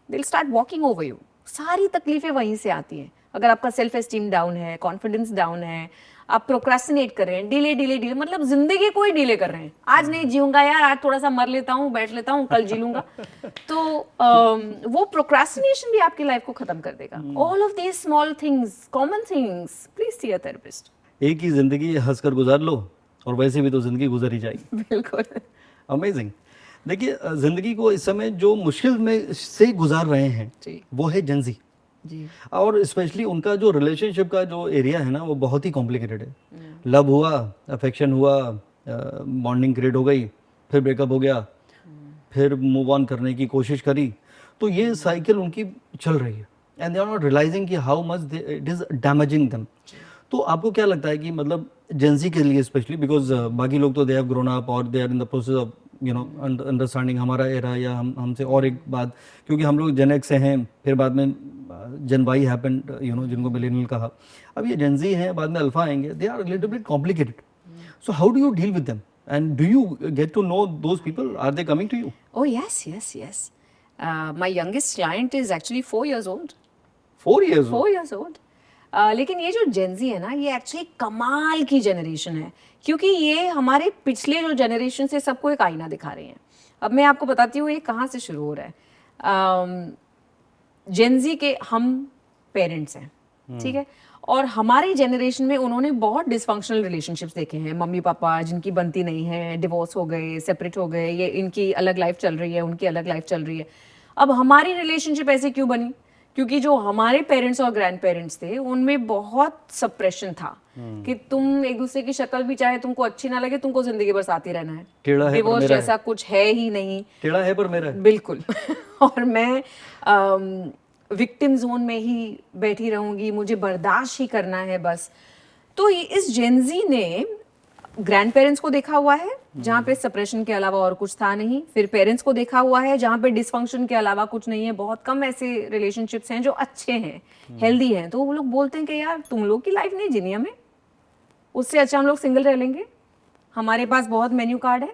They'll start walking over you. सारी तकलीफें वहीं से आती हैं. अगर आपका सेल्फ एस्टीम डाउन है, confidence down है, आप प्रोक्रेस्टिनेट कर रहे हैं, डिले, मतलब जिंदगी को ही डिले कर रहे हैं. आज नहीं जीऊंगा यार, आज थोड़ा सा मर लेता हूँ, बैठ लेता हूँ, कल जी लूंगा. तो वो प्रोक्रेस्टिनेशन भी आपकी लाइफ को खत्म कर देगा. All of these small things, common things, please see a therapist. एक ही जिंदगी हंसकर गुजार लो और वैसे भी तो जिंदगी गुजर ही जाएगी. बिल्कुल. अमेजिंग. देखिए, जिंदगी को इस समय जो मुश्किल में से गुजार रहे हैं जी. वो है जेंजी जी. और स्पेशली उनका जो रिलेशनशिप का जो एरिया है ना वो बहुत ही कॉम्प्लिकेटेड है. लव हुआ, अफेक्शन हुआ, बॉन्डिंग क्रिएट हो गई, फिर ब्रेकअप हो गया, फिर मूव ऑन करने की कोशिश करी, तो ये साइकिल उनकी चल रही है and they are not realising कि how much it is damaging them. तो आपको क्या लगता है कि मतलब जेंजी के लिए स्पेशली, बिकॉज बाकी लोग तो दे हैव ग्रोन अप और they are in the process of you know understanding हमारा एरा या हमसे, और एक बात क्योंकि हम लोग जेन एक्स से हैं, फिर बाद में gen Y happened, you know, जिनको मिलेनियल कहा, अब ये जेंजी हैं, बाद में अल्फा आएंगे, they are little bit complicated. So how do you deal with them and do you get to know those people, are they coming to you? Oh yes. My youngest client is actually 4 years old. 4 years? 4 years old. लेकिन ये जो Gen Z है ना, ये actually कमाल की generation है, क्योंकि ये हमारे पिछले जो जनरेशन से सबको एक आईना दिखा रही हैं. अब मैं आपको बताती हूँ ये कहाँ से शुरू हो रहा है. जेंजी के हम पेरेंट्स हैं, ठीक है, और हमारी जनरेशन में उन्होंने बहुत डिसफंक्शनल रिलेशनशिप्स देखे हैं. मम्मी पापा जिनकी बनती नहीं है, डिवोर्स हो गए, सेपरेट हो गए, ये इनकी अलग लाइफ चल रही है, उनकी अलग लाइफ चल रही है. अब हमारी रिलेशनशिप ऐसे क्यों बनी? क्योंकि जो हमारे पेरेंट्स और ग्रैंड पेरेंट्स थे उनमें बहुत सप्रेशन था कि तुम एक दूसरे की शक्ल भी चाहे तुमको अच्छी ना लगे, तुमको जिंदगी भर साथ ही रहना है. टेढ़ा है डिवोर्स पर मेरा जैसा कुछ है ही नहीं. टेढ़ा है पर मेरा है. बिल्कुल. और मैं विक्टिम जोन में ही बैठी रहूंगी, मुझे बर्दाश्त ही करना है बस. तो इस जेंजी ने ग्रैंड पेरेंट्स को देखा हुआ है जहाँ पे सप्रेशन के अलावा और कुछ था नहीं, फिर पेरेंट्स को देखा हुआ है जहाँ पे डिसफंक्शन के अलावा कुछ नहीं है। बहुत कम ऐसे रिलेशनशिप्स हैं जो अच्छे हैं, हेल्दी हैं, तो वो लोग बोलते हैं कि यार तुम लोग की लाइफ नहीं जीनी हमें, उससे अच्छा हम लोग सिंगल रह लेंगे, हमारे पास बहुत मेन्यू कार्ड है,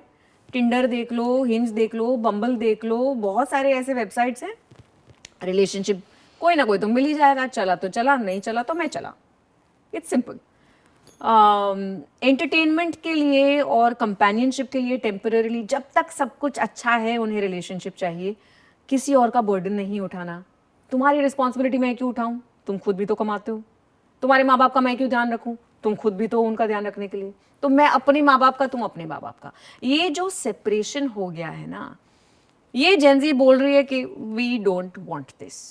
टिंडर देख लो, हिंज देख लो, बम्बल देख लो, बहुत सारे ऐसे वेबसाइट्स हैं, रिलेशनशिप कोई ना कोई तो मिल ही जाएगा, चला तो चला, नहीं चला तो मैं चला, इट्स सिंपल। एंटरटेनमेंट के लिए और कंपेनियनशिप के लिए टेम्पररीली जब तक सब कुछ अच्छा है उन्हें रिलेशनशिप चाहिए, किसी और का बर्डन नहीं उठाना। तुम्हारी रिस्पॉन्सिबिलिटी मैं क्यों उठाऊं, तुम खुद भी तो कमाते हो, तुम्हारे माँ बाप का मैं क्यों ध्यान रखूं, तुम खुद भी तो उनका ध्यान रखने के लिए, तो मैं अपने माँ बाप का, तुम अपने माँ बाप का। ये जो सेपरेशन हो गया है ना, ये जेनजी बोल रही है कि we don't want this.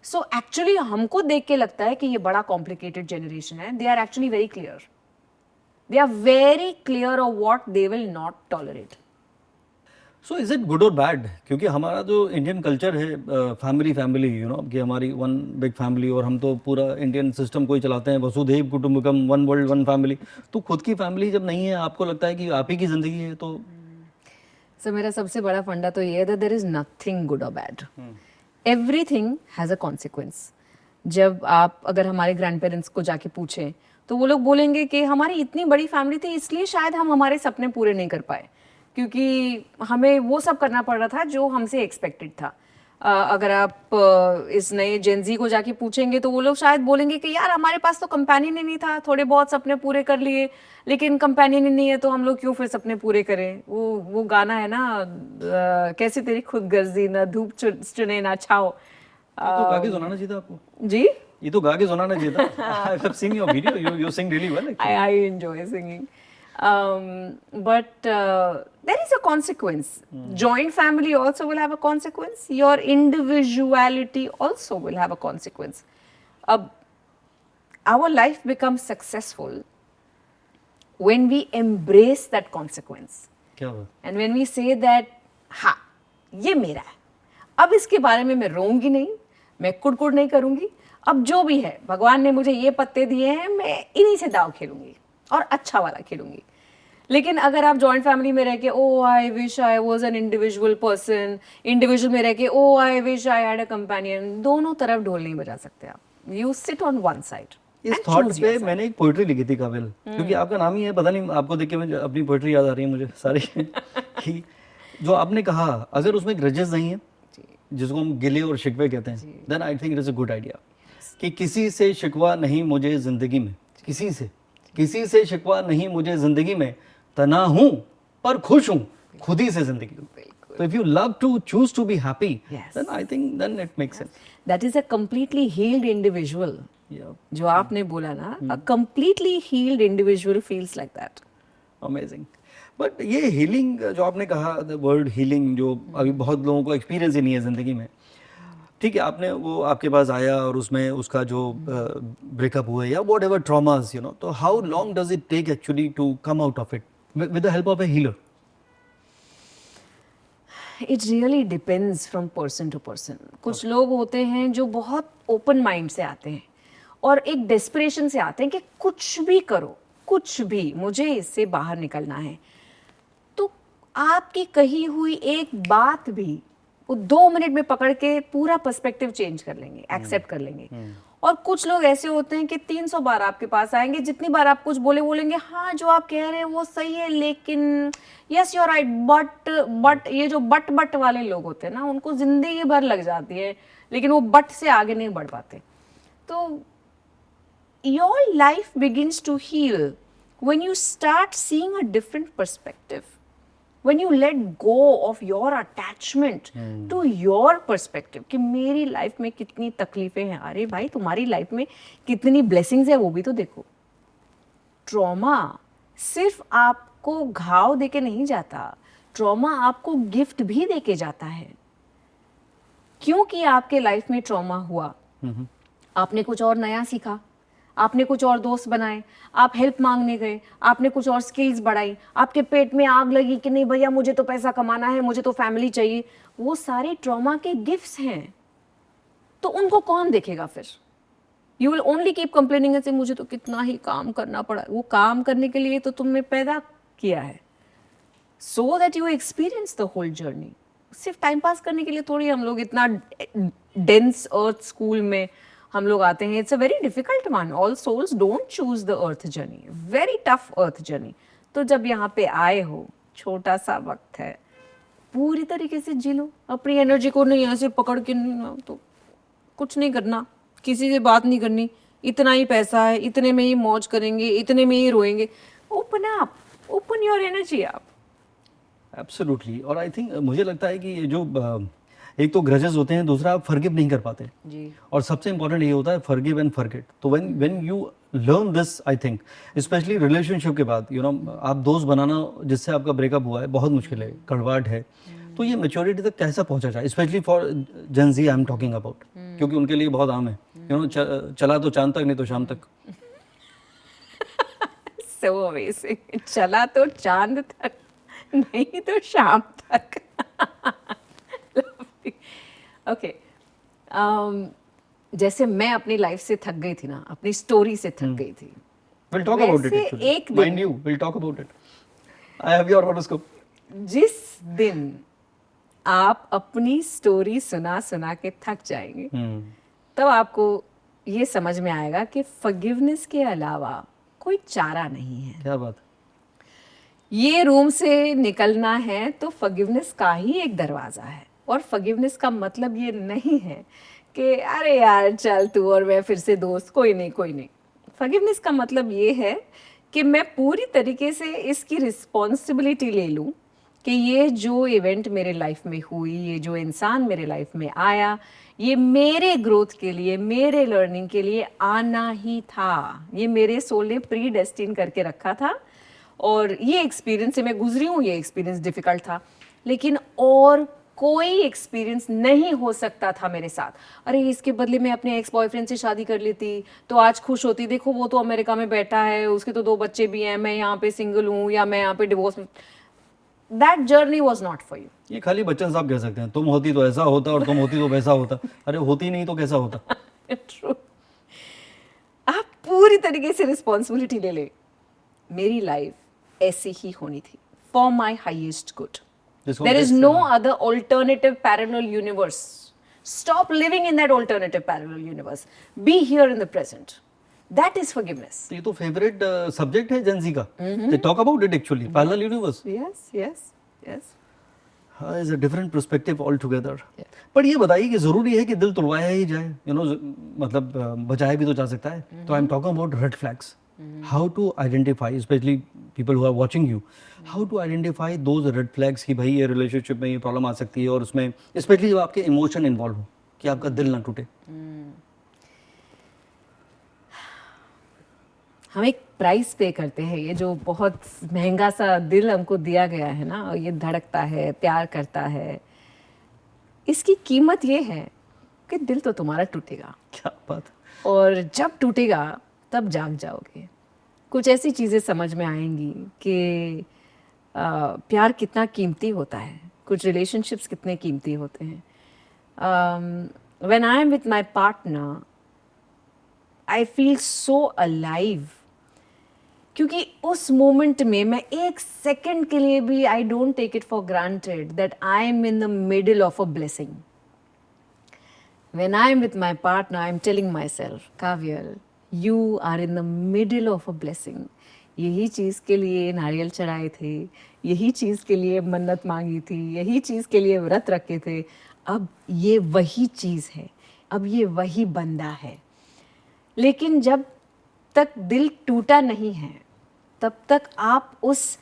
So actually हमको देख के लगता है कि ये बड़ा कॉम्प्लिकेटेड जनरेशन है। They are actually very clear, they are very clear of what they will not tolerate. So is it good और बैड? क्योंकि हमारा जो इंडियन कल्चर है, फैमिली फैमिली यू नो, कि हमारी वन बिग फैमिली, और हम तो पूरा इंडियन सिस्टम को ही चलाते हैं, वसुधैव कुटुंबकम, वन वर्ल्ड वन फैमिली। तो खुद की फैमिली जब नहीं है, आपको लगता है कि आप ही की जिंदगी है, तो सो मेरा सबसे बड़ा फंडा तो ये है that there is nothing good और bad, everything has a consequence. जब आप अगर हमारे ग्रैंड पेरेंट्स को जाके पूछें तो वो लोग बोलेंगे कि हमारी इतनी बड़ी फैमिली थी इसलिए शायद हम हमारे सपने पूरे नहीं कर पाए, क्योंकि हमें वो सब करना पड़ रहा था जो हमसे एक्सपेक्टेड था। अगर आप इस नए जेनजी को जाके पूछेंगे तो वो लोग शायद बोलेंगे कि यार हमारे पास तो कंपेनियन ही नहीं था, थोड़े बहुत सपने पूरे कर लिए, लेकिन कंपेनियन ही नहीं है तो हम लोग क्यों फिर सपने पूरे करें। वो गाना है ना, कैसे तेरी खुदगर्जी, ना धूप चुने ना छाओ। ये तो गा के सुनाना चाहिए था आपको। जी, ये तो गा के सुनाना चाहिए था। आई have seen your video, you sing really well. I enjoy singing. But there is a consequence. Joint family also will have a consequence. Your individuality also will have a consequence. Our life becomes successful when we embrace that consequence. क्या बात? And when we say that, हाँ, ये मेरा है, अब इसके बारे में मैं रोऊंगी नहीं, मैं कुड़कुड़ नहीं करूंगी, अब जो भी है भगवान ने मुझे ये पत्ते दिए हैं, मैं इन्हीं से दाव खेलूंगी और अच्छा वाला खेलूंगी। लेकिन अगर आप जॉइंट फैमिली में रह के oh I wish I was an individual person, individual में रह के oh I wish I had a companion, दोनों तरफ ढोल नहीं बजा सकते आप। You sit on one side. इस थॉट पे मैंने एक पोइट्री लिखी थी काबिल, क्योंकि आपका नाम ही है, पता नहीं आपको देख के मुझे अपनी पोइट्री याद आ रही है मुझे सारी कि जो आपने कहा, अगर उसमें ग्रजेस नहीं है, जिसको हम गिले और शिकवे कहते हैं, then I think it is a good idea कि किसी से शिकवा नहीं मुझे जिंदगी में, किसी से शिकवा नहीं मुझे जिंदगी में, तना हूं पर खुश हूं खुद ही से जिंदगी में। So if you love to choose to be happy, then I think then it makes sense. That is a completely healed individual. Yeah. जो आपने बोला ना, a completely healed individual feels like that. Amazing. But ये healing जो आपने कहा, the word healing, जो अभी बहुत लोगों को experience ही नहीं है जिंदगी में, ठीक है, आपने वो आपके पास आया और उसमें उसका जो ब्रेकअप हुआ या whatever traumas, you know, तो how long does it take actually to come out of it with the help of a healer? It really depends from person to person. कुछ लोग होते हैं जो बहुत ओपन माइंड से आते हैं और एक डेस्परेशन से आते हैं कि कुछ भी करो, कुछ भी, मुझे इससे बाहर निकलना है। तो आपकी कही हुई एक बात भी वो 2 मिनट में पकड़ के पूरा पर्सपेक्टिव चेंज कर लेंगे, एक्सेप्ट कर लेंगे। और कुछ लोग ऐसे होते हैं कि 300 बार आपके पास आएंगे, जितनी बार आप कुछ बोलेंगे हाँ जो आप कह रहे हैं वो सही है, लेकिन yes you are right, but ये जो बट वाले लोग होते हैं ना, उनको जिंदगी भर लग जाती है, लेकिन वो बट से आगे नहीं बढ़ पाते। तो your life begins to heal when you start seeing a different perspective, when you let go of your attachment to your perspective कि मेरी लाइफ में कितनी तकलीफें हैं, अरे भाई तुम्हारी लाइफ में कितनी ब्लेसिंग्स है वो भी तो देखो। ट्रॉमा सिर्फ आपको घाव देके नहीं जाता, ट्रॉमा आपको गिफ्ट भी देके जाता है। क्योंकि आपके लाइफ में ट्रॉमा हुआ, आपने कुछ और नया सीखा, आपने कुछ और दोस्त बनाए, आप हेल्प मांगने गए, आपने कुछ और स्किल्स बढ़ाई, आपके पेट में आग लगी कि नहीं भैया मुझे तो पैसा कमाना है, मुझे तो फैमिली चाहिए, वो सारे ट्रॉमा के गिफ्ट्स हैं। तो उनको कौन देखेगा फिर? You will only keep complaining ऐसे मुझे तो कितना ही काम करना पड़ा। वो काम करने के लिए तो तुमने पैदा किया है, so that you experience the whole journey. सिर्फ टाइम पास करने के लिए थोड़ी हम लोग इतना डेंस अर्थ स्कूल में हम लोग आते हैं। It's a very difficult one, all souls don't choose the earth journey, very tough earth journey. तो जब यहाँ पे आए हो, छोटा सा वक्त है, पूरी तरीके से जी लो अपनी एनर्जी को। नहीं ऐसे पकड़ के नहीं, तो कुछ नहीं करना, किसी से बात नहीं करनी, इतना ही पैसा है, इतने में ही मौज करेंगे, इतने में ही रोएंगे। Open up, open your energy up. Absolutely. और आई थिंक मुझे लगता है कि ये जो एक तो ग्रजेस होते हैं, दूसरा आप फॉरगिव नहीं कर पाते जी। और सबसे इंपॉर्टेंट ये होता है फॉरगिव एंड फॉरगेट। तो when you learn this, I think specially relationship के बाद, आप दोस्त बनाना जिससे आपका ब्रेकअप हुआ है बहुत मुश्किल है, कड़वाहट है। तो ये मैच्योरिटी तक कैसा पहुंचा जाए, specially for gen Z I am talking about, क्योंकि उनके लिए बहुत आम है, चला तो चांद तक नहीं तो शाम तक। So amazing. चला तो चांद तक नहीं तो शाम तक। ओके, जैसे मैं अपनी लाइफ से थक गई थी ना, अपनी स्टोरी से थक गई थी। We'll talk about it वैसे actually. एक दिन- Mind you, we'll talk about it. I have your horoscope. जिस दिन आप अपनी स्टोरी सुना सुना के थक जाएंगे, तब आपको ये समझ में आएगा कि फॉरगिवनेस के अलावा कोई चारा नहीं है। क्या बात। ये रूम से निकलना है तो फॉरगिवनेस का ही एक दरवाजा है। और फॉरगिवनेस का मतलब ये नहीं है कि अरे यार चल तू और मैं फिर से दोस्त, कोई नहीं कोई नहीं। फॉरगिवनेस का मतलब ये है कि मैं पूरी तरीके से इसकी रिस्पॉन्सिबिलिटी ले लूँ कि ये जो इवेंट मेरे लाइफ में हुई, ये जो इंसान मेरे लाइफ में आया, ये मेरे ग्रोथ के लिए, मेरे लर्निंग के लिए आना ही था। ये मेरे सोल ने प्री डेस्टिन करके रखा था और ये एक्सपीरियंस से मैं गुजरी हूँ। ये एक्सपीरियंस डिफिकल्ट था, लेकिन और कोई एक्सपीरियंस नहीं हो सकता था मेरे साथ। अरे इसके बदले मैं अपने एक्स बॉयफ्रेंड से शादी कर लेती तो आज खुश होती। देखो वो तो अमेरिका में बैठा है, उसके तो 2 बच्चे भी हैं, मैं यहाँ पे सिंगल हूँ, या मैं यहाँ पे डिवोर्स में। That journey was not for you. ये खाली बच्चन साहब कह सकते हैं, तुम होती तो ऐसा होता और तुम होती तो वैसा होता। अरे होती नहीं तो कैसा होता। ट्रू। आप पूरी तरीके से रिस्पॉन्सिबिलिटी ले ले। मेरी लाइफ ऐसी ही होनी थी, for my highest good. There is no other alternative parallel universe. Stop living in that alternative parallel universe. Be here in the present. That is forgiveness. ये तो फेवरेट सब्जेक्ट है जेन ज़ी का। They talk about it actually. Parallel universe. Yes, yes, yes. Is a different perspective altogether. पर ये बताइए कि जरूरी है कि दिल तुड़वाया ही जाए, मतलब बचाया भी तो जा सकता है। तो आई am talking about red flags. How to identify, especially people who are watching you, how to identify those red flags कि भाई ये रिलेशनशिप में ये प्रॉब्लम आ सकती है, और उसमें स्पेशली जब आपके इमोशन इन्वॉल्व हो, कि आपका दिल ना टूटे। हम एक प्राइस पे करते हैं, ये जो बहुत महंगा सा दिल हमको दिया गया है ना, और ये धड़कता है, प्यार करता है, इसकी कीमत ये है कि दिल तो तुम्हारा टूटेगा। क्या बात। और जब टूटेगा तब जाग जाओगे। कुछ ऐसी चीज़ें समझ में आएंगी कि प्यार कितना कीमती होता है, कुछ रिलेशनशिप्स कितने कीमती होते हैं। When I am with my partner I feel so alive, क्योंकि उस मोमेंट में मैं एक सेकंड के लिए भी I don't take it for granted that I am in the middle of a blessing. When I am with my partner, I am telling myself, Kavyal, you are in the middle of a blessing. यही चीज़ के लिए नारियल चढ़ाए थे, यही चीज़ के लिए मन्नत मांगी थी, यही चीज़ के लिए व्रत रखे थे। अब ये वही चीज़ है, अब ये वही बंदा है। लेकिन जब तक दिल टूटा नहीं है, तब तक आप उस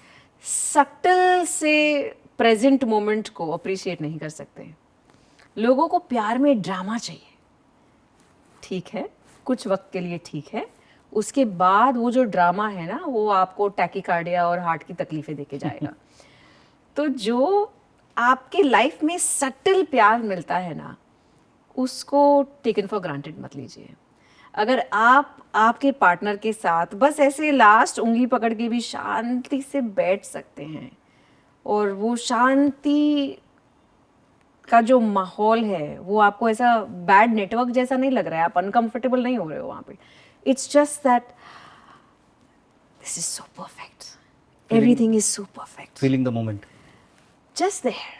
सटल से प्रेजेंट मोमेंट को अप्रिशिएट नहीं कर सकते। लोगों को प्यार में ड्रामा चाहिए, ठीक है, कुछ वक्त के लिए ठीक है, उसके बाद वो जो ड्रामा है ना, वो आपको टैकीकार्डिया और हार्ट की तकलीफें देके जाएगा। तो जो आपके लाइफ में सटल प्यार मिलता है ना, उसको टेकन फॉर ग्रांटेड मत लीजिए। अगर आप आपके पार्टनर के साथ बस ऐसे लास्ट उंगली पकड़ के भी शांति से बैठ सकते हैं, और वो शांति का जो माहौल है वो आपको ऐसा बैड नेटवर्क जैसा नहीं लग रहा है, आप अनकंफर्टेबल नहीं हो रहे हो वहाँ पे. It's just that this is so perfect, everything is so perfect, feeling the moment. Just there.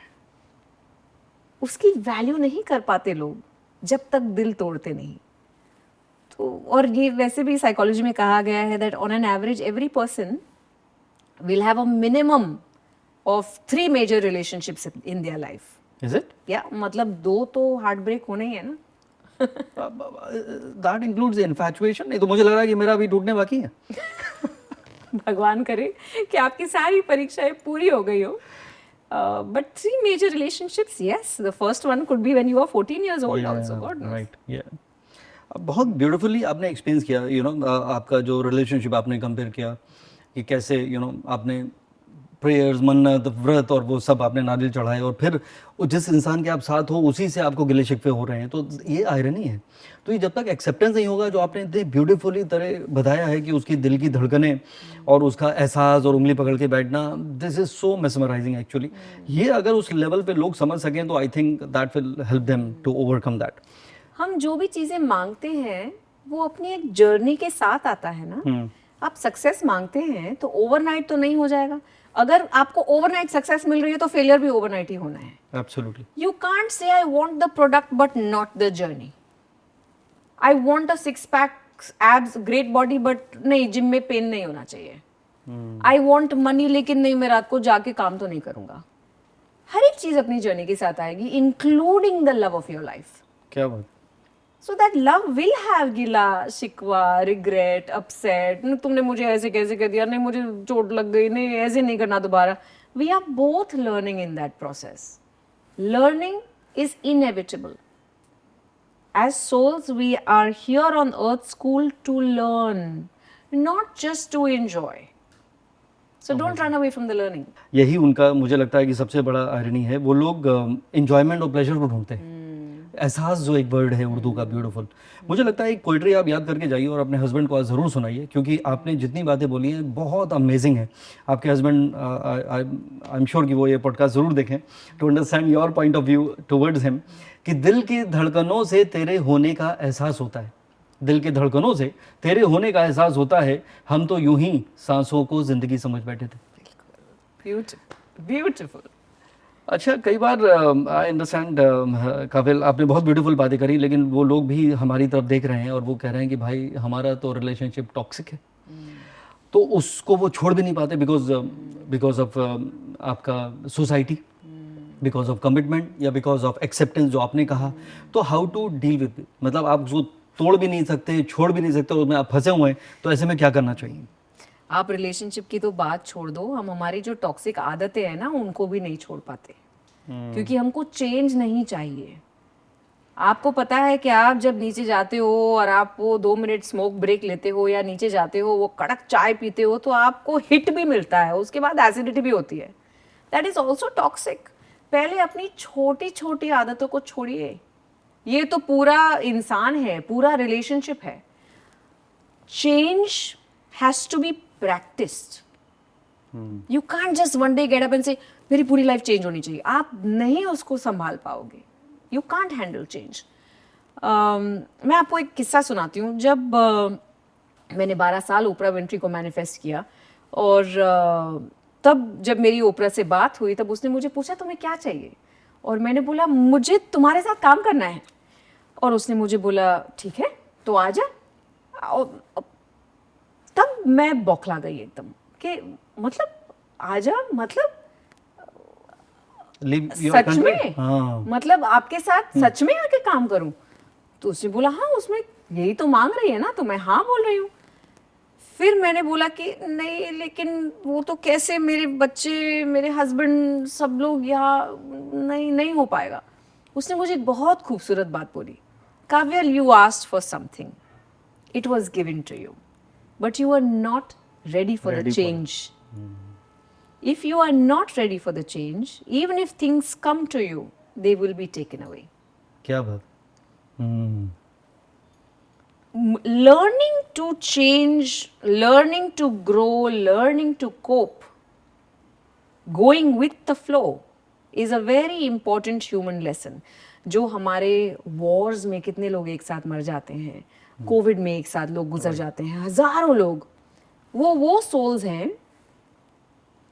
उसकी वैल्यू नहीं कर पाते लोग जब तक दिल तोड़ते नहीं. तो और ये वैसे भी साइकोलॉजी में कहा गया है that on an average every person will have a minimum of 3 major relationships in their life. Is it? या मतलब 2 तो हार्ट ब्रेक होने ही है ना. That includes infatuation. नहीं तो मुझे लग रहा है कि मेरा अभी टूटने बाकी है. भगवान करे कि आपकी सारी परीक्षाएं पूरी हो गई हो. But 3 major relationships, yes. The first one could be when you are 14 years old also. God knows. Right. बहुत ब्यूटीफुली आपने एक्सपीरियंस किया, आपका जो रिलेशनशिप आपने कंपेयर किया कि कैसे आपने प्रेयर्स, मन्नत, व्रत और वो सब आपने नारियल चढ़ाए और फिर जिस इंसान के आप साथ हो उसी से आपको गिले शिकवे हो रहे हैं. तो ये आयरनी है. तो ये जब तक एक्सेप्टेंस नहीं होगा, जो आपने इतने ब्यूटीफुली तरह बताया है कि उसकी दिल की धड़कनें और उसका एहसास और उंगली पकड़ के बैठना, this is so mesmerizing actually. ये अगर उस लेवल पे लोग समझ सकें तो I think that will help them to overcome that. हम जो भी चीजें मांगते हैं वो अपनी एक जर्नी के साथ आता है ना. आप सक्सेस मांगते हैं तो ओवरनाइट तो नहीं हो जाएगा. अगर आपको ओवरनाइट सक्सेस मिल रही है तो फेलियर भी ओवरनाइट ही होना है. Absolutely. You can't say I want the product but not the journey. I want a 6-pack, abs, great body but नहीं, जिम में पेन नहीं होना चाहिए. I want money लेकिन नहीं, मैं रात को जाके काम तो नहीं करूंगा. हर एक चीज अपनी जर्नी के साथ आएगी, including the love of your life. क्या बात. So that love will have गिला, शिकवा, regret, upset. तुमने मुझे ऐसे कैसे कह दिया, नहीं मुझे चोट लग गई, नहीं ऐसे नहीं करना दोबारा. We are both learning in that process. Learning is inevitable. As souls, we are here on earth school to learn, not just to enjoy. So don't run away from the learning. यही उनका मुझे लगता है कि सबसे बड़ा irony है. वो लोग एंजॉयमेंट और प्लेजर को ढूंढते हैं. एहसास जो एक वर्ड है उर्दू का, ब्यूटीफुल. मुझे लगता है एक पोइट्री आप याद करके जाइए और अपने हस्बैंड को आज ज़रूर सुनाइए, क्योंकि आपने जितनी बातें बोली हैं बहुत अमेजिंग है. आपके हस्बैंड, आई एम श्योर कि वो ये पॉडकास्ट ज़रूर देखें to understand your point of view towards him. कि दिल की धड़कनों से तेरे होने का एहसास होता है. दिल की धड़कनों से तेरे होने का एहसास होता है. हम तो यूं ही सांसों को ज़िंदगी समझ बैठे थे. Beautiful. Beautiful. अच्छा, कई बार आई अंडरस्टैंड काबिल, आपने बहुत ब्यूटीफुल बातें करी, लेकिन वो लोग भी हमारी तरफ देख रहे हैं और वो कह रहे हैं कि भाई हमारा तो रिलेशनशिप टॉक्सिक है. तो उसको वो छोड़ भी नहीं पाते बिकॉज ऑफ आपका सोसाइटी, बिकॉज ऑफ कमिटमेंट या बिकॉज ऑफ एक्सेप्टेंस जो आपने कहा. तो हाउ टू डील विद, मतलब आप उसको तोड़ भी नहीं सकते, छोड़ भी नहीं सकते, उसमें आप फंसे हुए हैं, तो ऐसे में क्या करना चाहिए? आप रिलेशनशिप की तो बात छोड़ दो, हम हमारी जो टॉक्सिक आदतें हैं ना उनको भी नहीं छोड़ पाते. क्योंकि हमको चेंज नहीं चाहिए. आपको पता है कि आप जब नीचे जाते हो और आप वो 2 मिनट स्मोक ब्रेक लेते हो या नीचे जाते हो, वो कड़क चाय पीते हो, तो आपको हिट भी मिलता है, उसके बाद एसिडिटी भी होती है. That is also toxic. पहले अपनी छोटी छोटी आदतों को छोड़िए. ये तो पूरा इंसान है, पूरा रिलेशनशिप है. Change has to be practiced. You can't just one day get up and say मेरी पूरी लाइफ चेंज होनी चाहिए. आप नहीं उसको संभाल पाओगे. You can't handle change. मैं आपको एक किस्सा सुनाती हूँ. जब मैंने 12 साल ओपरा विंफ्री को मैनिफेस्ट किया और तब जब मेरी ओपरा से बात हुई तब उसने मुझे पूछा तुम्हें क्या चाहिए, और मैंने बोला मुझे तुम्हारे साथ काम करना है. और उसने मुझे बोला ठीक है तो आ जा. तब मैं बौखला गई एकदम कि मतलब आजा, मतलब सच में, मतलब आपके साथ सच में आके काम करूं. तो उसने बोला हाँ, उसमें यही तो मांग रही है ना, तो मैं हाँ बोल रही हूँ. फिर मैंने बोला कि नहीं लेकिन वो तो कैसे, मेरे बच्चे, मेरे हस्बैंड, सब लोग यहाँ, नहीं हो पाएगा. उसने मुझे एक बहुत खूबसूरत बात बोली, Kavyal you asked for something, it was given to you, but you are not ready for the change. If you are not ready for the change, even if things come to you, they will be taken away. क्या बात. Learning to change, learning to grow, learning to cope, going with the flow is a very important human lesson. जो हमारे Wars में कितने लोग एक साथ मर जाते हैं, कोविड में एक साथ लोग गुजर जाते हैं, हजारों लोग, वो सोल्स हैं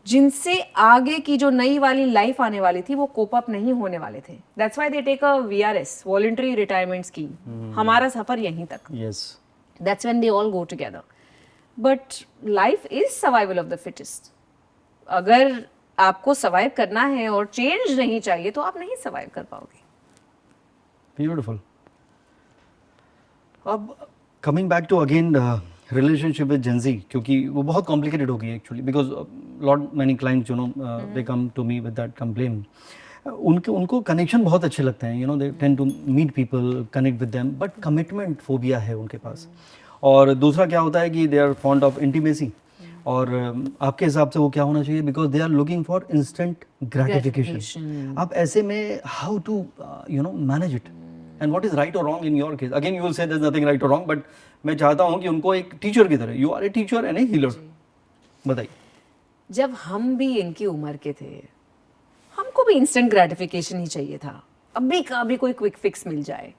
जिनसे आगे की जो नई वाली लाइफ आने वाली थी वो कोप अप नहीं होने वाले थे। That's why they take a VRS, voluntary retirement scheme. हमारा सफर यहीं तक। Yes, That's when they all go together. But life is survival of the fittest. अगर आपको सर्वाइव करना है और चेंज नहीं चाहिए तो आप नहीं सर्वाइव कर पाओगे। ब्यूटीफुल। अब coming back to again relationship with gen Z, क्योंकि वो बहुत कॉम्प्लिकेटेड हो गई actually, because lot many clients you know they come to me with that complain. उनको कनेक्शन बहुत अच्छे लगते हैं, you know they tend to meet people, connect with them, but commitment phobia है उनके पास। और दूसरा क्या होता है कि they are fond of intimacy, और आपके हिसाब से वो क्या होना चाहिए, because they are looking for instant gratification. आप ऐसे में how to you know manage it, and what is right और wrong in your case? Again you will say there is nothing right और रॉन्ग, बट मैं चाहता हूँ कि उनको एक टीचर की तरह, you are a teacher and a healer, बताइए। जब हम भी इनकी उम्र के थे, हमको भी इंस्टेंट ग्रेटिफिकेशन ही चाहिए था, अभी का अभी कोई क्विक फिक्स मिल जाए।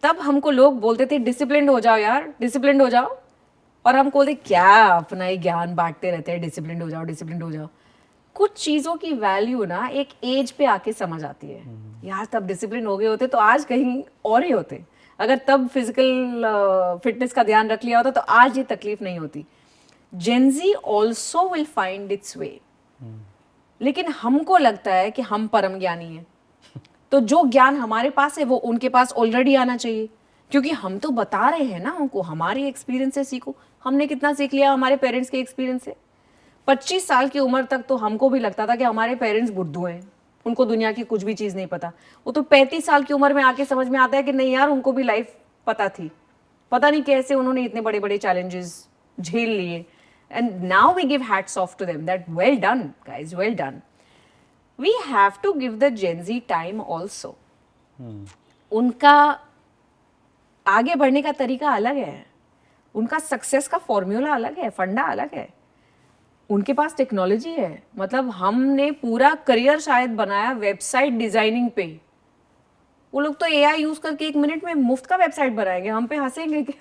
तब हमको लोग बोलते थे डिसिप्लिन्ड हो जाओ यार, डिसिप्लिन्ड हो जाओ, और हम बोलते क्या अपना ही ज्ञान बांटते रहते हैं, डिसिप्लिन्ड हो जाओ, डिसिप्लिन्ड हो जाओ। कुछ चीज़ों की वैल्यू ना एक एज पे आके समझ आती है। यार तब डिसिप्लिन हो गए होते तो आज कहीं और ही होते, अगर तब फिजिकल फिटनेस का ध्यान रख लिया होता तो आज ये तकलीफ नहीं होती। Gen Z also will find its way, लेकिन हमको लगता है कि हम परम ज्ञानी हैं, तो जो ज्ञान हमारे पास है वो उनके पास ऑलरेडी आना चाहिए, क्योंकि हम तो बता रहे हैं ना उनको हमारे एक्सपीरियंस से सीखो। हमने कितना सीख लिया हमारे पेरेंट्स के एक्सपीरियंस से। 25 साल की उम्र तक तो हमको भी लगता था कि हमारे पेरेंट्स बुद्धू हैं, उनको दुनिया की कुछ भी चीज़ नहीं पता। वो तो 35 साल की उम्र में आके समझ में आता है कि नहीं यार, उनको भी लाइफ पता थी, पता नहीं कैसे उन्होंने इतने बड़े बड़े चैलेंजेस झेल लिए। And now we give hats off to them that well done guys, well done. We have to give the gen Z time also. उनका आगे बढ़ने का तरीका अलग है, उनका सक्सेस का फॉर्मूला अलग है, फंडा अलग है। उनके पास टेक्नोलॉजी है, मतलब हमने पूरा करियर शायद बनाया वेबसाइट डिजाइनिंग पे, वो लोग तो AI यूज करके 1 मिनट में मुफ्त का वेबसाइट बनाएंगे, हम पे हंसेंगे कि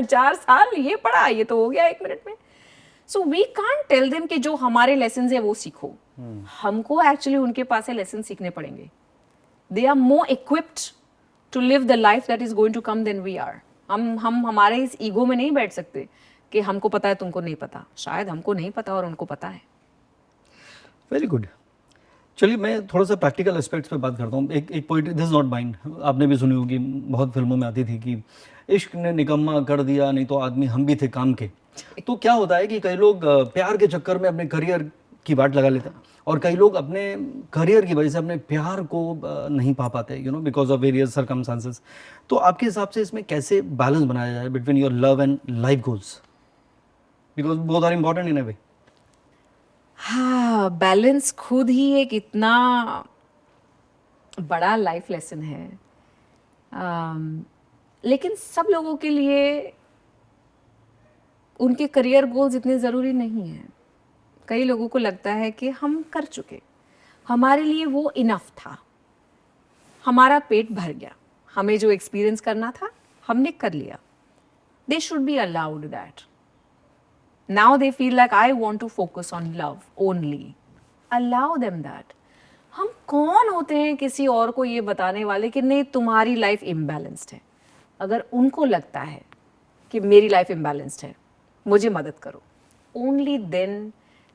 4 साल ये पढ़ा, ये तो हो गया 1 मिनट में। So we can't tell them कि जो हमारे लेसन है वो सीखो। हमको एक्चुअली उनके पास से लेसन सीखने पड़ेंगे। They are more equipped to live the life that is going to come than we are. हम हमारे इस ईगो में नहीं बैठ सकते कि हमको पता है तुमको नहीं पता। शायद हमको नहीं पता और उनको पता है। Very good. चलिए मैं थोड़ा सा प्रैक्टिकल एस्पेक्ट्स पे बात करता हूँ। एक poetry, this is not mind, आपने भी सुनी होगी, बहुत फिल्मों में आती थी कि इश्क ने निकम्मा कर दिया, नहीं तो आदमी हम भी थे काम के। तो क्या होता है कि कई लोग प्यार के चक्कर में अपने करियर की वाट लगा लेते हैं, और कई लोग अपने करियर की वजह से अपने प्यार को नहीं पा पाते, you know, because of various circumstances. तो आपके हिसाब से इसमें कैसे बैलेंस बनाया जाए between your love and life goals, because both are important in a way. हाँ, बैलेंस खुद ही एक इतना बड़ा लाइफ लेसन है। लेकिन सब लोगों के लिए उनके करियर गोल्स इतने ज़रूरी नहीं हैं। कई लोगों को लगता है कि हम कर चुके, हमारे लिए वो इनफ था, हमारा पेट भर गया, हमें जो एक्सपीरियंस करना था हमने कर लिया। They should be allowed that. Now they feel like I want to focus on love only. Allow them that. हम कौन होते हैं किसी और को ये बताने वाले कि नहीं तुम्हारी लाइफ इम्बैलेंस्ड है। अगर उनको लगता है कि मेरी लाइफ इम्बैलेंस्ड है, मुझे मदद करो, only then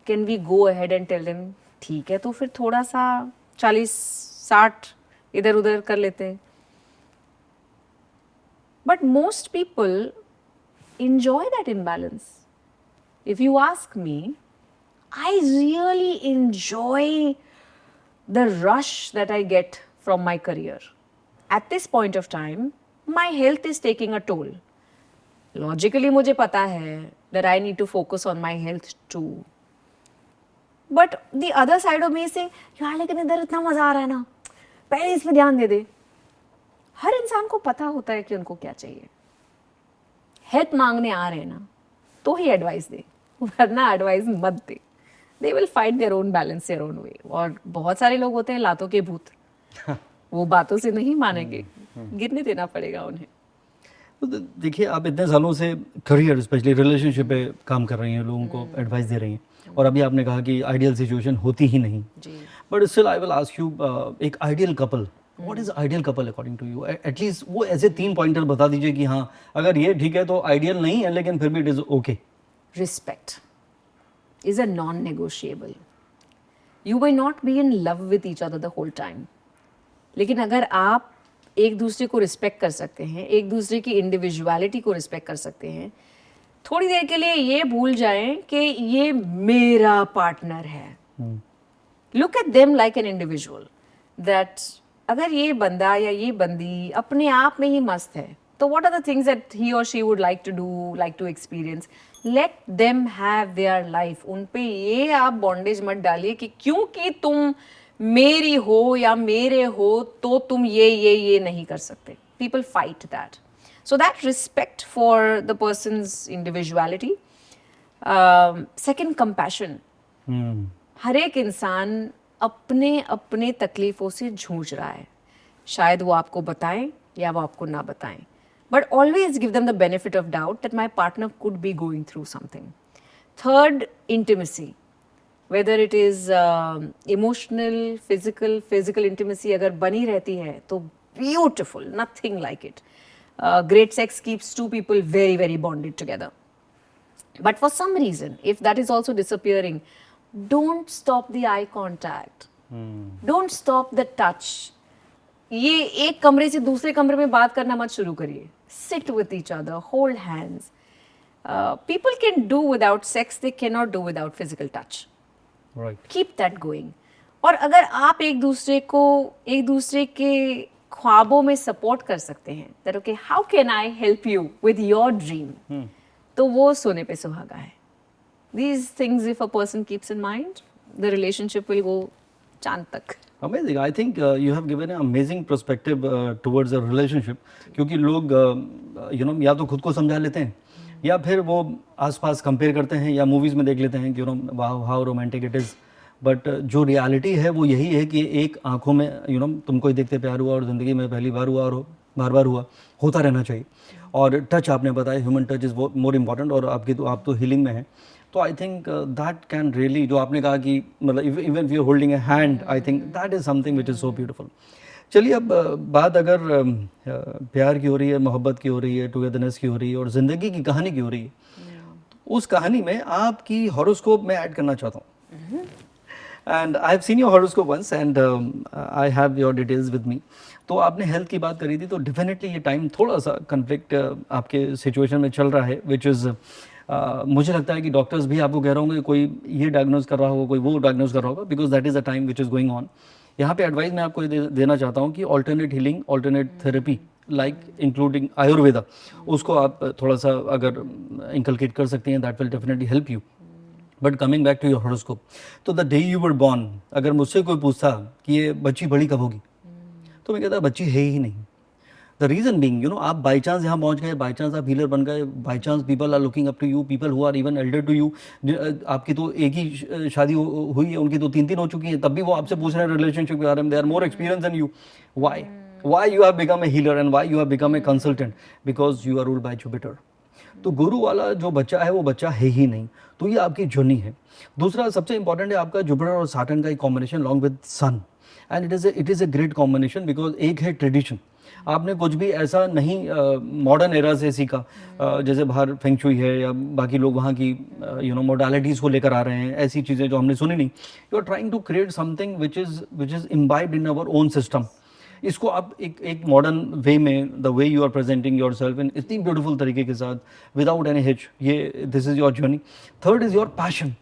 can we go ahead and tell them ठीक है तो फिर थोड़ा सा 40-60 इधर उधर कर लेते हैं। But most people enjoy that imbalance. If you ask me, I really enjoy the rush that I get from my career. At this point of time, my health is taking a toll. Logically, मुझे पता है that I need to focus on my health too. But the other side of me is saying, यार लेकिन इधर इतना मजा आ रहा है ना, पहले इस पे ध्यान दे दे। हर इंसान को पता होता है कि उनको क्या चाहिए। हेल्प मांगने आ रहे हैं ना, तो ही एडवाइस दे, वरना एडवाइस मत दे। They will find their own balance, their own way. और बहुत सारे लोग होते हैं लातों के भूत, वो बातों से नहीं मानेंगे, गिरने देना पड़ेगा उन्हें। तो देखिए, आप इतने सालों से करियर स्पेशली रिलेशनशिप पे काम कर रही हैं, लोगों को एडवाइस दे रही हैं, और अभी आपने कहा कि आइडियल सिचुएशन होती ही नहीं, but still I will ask you, एक ideal couple, what is ideal couple according to you? At least वो ऐसे 3 पॉइंटर बता दीजिए कि हाँ, अगर ये ठीक है तो आइडियल नहीं है लेकिन फिर भी it is okay. Respect is a non-negotiable. You may not be in love with each other the whole time. लेकिन अगर आप एक दूसरे को रिस्पेक्ट कर सकते हैं, एक दूसरे की इंडिविजुअलिटी को रिस्पेक्ट कर सकते हैं, थोड़ी देर के लिए ये भूल जाएं कि ये मेरा पार्टनर है। Look at them like an individual, that अगर ये बंदा या ये बंदी अपने आप में ही मस्त है, तो what are the things that he or she would like to do, like to experience? Let them have their life. उन पे ये आप बॉन्डेज मत डालिए कि क्योंकि तुम मेरी हो या मेरे हो तो तुम ये नहीं कर सकते. People fight that. So that respect for the person's individuality. Second, compassion. हर एक इंसान अपने अपने तकलीफों से जूझ रहा है. शायद वो आपको बताएं या वो आपको ना बताएं. But always give them the benefit of doubt that my partner could be going through something. Third, intimacy. Whether it is emotional, physical intimacy अगर बनी रहती है तो beautiful, nothing like it. Great sex keeps two people very, very bonded together. But for some reason, if that is also disappearing, don't stop the eye contact. Don't stop the touch. ये एक कमरे से दूसरे कमरे में बात करना मत शुरू करिए. Sit with each other, hold hands. People can do without sex, they cannot do without physical touch. Right. Keep that going. और अगर आप एक दूसरे के ख्वाबों में सपोर्ट कर सकते हैं, that okay, how can I help you with your dream? तो वो सोने पे सुहागा है. These things, if a person keeps in mind, the relationship will go चांद तक. Amazing. I think you have given an amazing perspective towards a relationship. क्योंकि लोग या तो खुद को समझा लेते हैं या फिर वो आसपास कंपेयर करते हैं या मूवीज़ में देख लेते हैं कि how romantic it is. But जो रियलिटी है वो यही है कि एक आंखों में तुमको ही देखते प्यार हुआ और ज़िंदगी में पहली बार हुआ और बार बार हुआ, होता रहना चाहिए. और टच आपने बताया, human touch is more important. और आप तो हीलिंग में हैं, तो I think that can really, जो आपने कहा कि मतलब even we are holding a hand, I think that is something which is so beautiful. चलिए, अब बात अगर प्यार की हो रही है, मोहब्बत की हो रही है, टुगेदरनेस की हो रही है और ज़िंदगी की कहानी की हो रही है, तो उस कहानी में आपकी हॉरोस्कोप मैं ऐड करना चाहता हूँ. And I have seen your horoscope once and I have your details with me. तो आपने हेल्थ की बात करी थी, तो डेफिनेटली ये टाइम थोड़ा सा कन्फ्लिक्ट आपके सिचुएशन में चल रहा है, विच इज़ मुझे लगता है कि डॉक्टर्स भी आपको कह रहे होंगे, कोई ये डायग्नोज कर रहा होगा, कोई वो डायग्नोज कर रहा होगा, because that is a time which is going on. यहाँ पे एडवाइस मैं आपको देना चाहता हूँ कि alternate healing, alternate therapy, like including Ayurveda, उसको आप थोड़ा सा अगर इंकलकेट कर सकते हैं, that will definitely help you. But coming back to your horoscope, तो the day you were born, अगर मुझसे कोई पूछता कि ये बच्ची बड़ी कब होगी, तो मैं कहता बच्ची है ही नहीं. द रीज़न बीइंग, आप बाई चांस यहाँ पहुँच गए, बाई चांस आप हीलर बन गए, by chance people are looking up to you, people who are even elder to you. आपकी तो एक ही शादी हुई है, उनकी तो 3 हो चुकी हैं, तब भी वो आपसे पूछ रहे हैं रिलेशनशिप के बारे में. They are more experience than you. Why you have become a healer and why you have become a consultant? Because you are ruled by Jupiter. तो गुरु वाला जो बच्चा है वो बच्चा है ही नहीं. तो ये आपकी जर्नी है. दूसरा सबसे इंपॉर्टेंट है आपका जुपिटर और सैटर्न का एक combination long with sun, and it is a great combination, because एक है ट्रेडिशन. आपने कुछ भी ऐसा नहीं मॉडर्न एरा से सीखा, जैसे बाहर फेंग शुई है या बाकी लोग वहाँ की मोडालिटीज़ को लेकर आ रहे हैं, ऐसी चीज़ें जो हमने सुनी नहीं. You are trying to create something which is imbibed in our own system. इसको आप एक मॉडर्न वे में, the way you are presenting yourself इन इतनी ब्यूटीफुल तरीके के साथ, विदाउट एनी हिच, ये this is your journey. Third is your passion.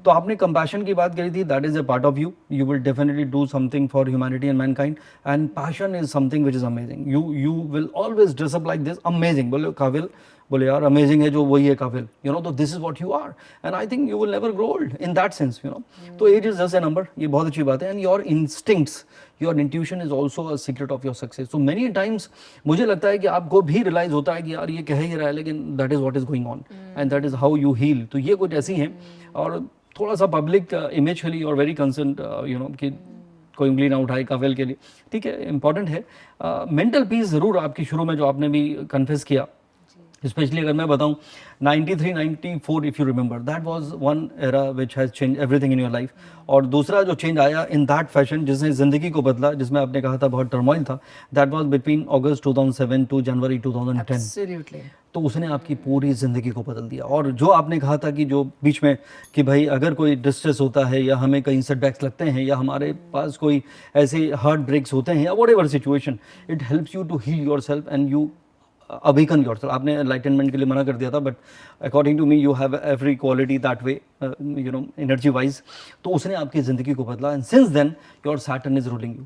तो आपने कंपैशन की बात करी थी, that is a part of you. You will definitely do something for humanity and Mankind, and passion is something which is amazing. You will always dress up like this, amazing. बोलो काबिल, बोले यार amazing है जो वही है Kabil, you know, तो this is what you are and I think you will never grow old in that sense, you know. तो age is just a number, ये बहुत अच्छी बात है. And your instincts, your intuition is also a secret of your success. तो many times मुझे लगता है कि आपको भी रियलाइज होता है कि यार ये कह ही रहा है लेकिन that is what is going on and that is how you heal. तो ये कुछ ऐसी हैं. और थोड़ा सा पब्लिक इमेज के लिए और वेरी कंसर्न, यू नो, कि कोई उंगली ना उठाए काबिल के लिए, ठीक है, इंपॉर्टेंट है. मेंटल पीस ज़रूर आपकी शुरू में जो आपने भी कन्फेस किया, स्पेशली अगर मैं बताऊं 93 94 if you remember, that was one era which has change everything in your life. और दूसरा जो चेंज आया इन दैट फैशन जिसने ज़िंदगी को बदला, जिसमें आपने कहा था बहुत टर्मोइल था, that was between August 2007 to January 2010. Absolutely. तो उसने आपकी पूरी ज़िंदगी को बदल दिया. और जो आपने कहा था कि जो बीच में कि भाई अगर कोई डिस्ट्रेस होता है या हमें कहीं सेटबैक्स लगते हैं या हमारे पास कोई ऐसे हार्ट ब्रेक्स होते हैं या whatever situation, it helps you to heal yourself and you awaken yourself. आपने एनलाइटनमेंट के लिए मना कर दिया था, but according to me you have every quality that way, you know, energy wise. तो उसने आपकी ज़िंदगी को बदला and since then your Saturn is ruling you.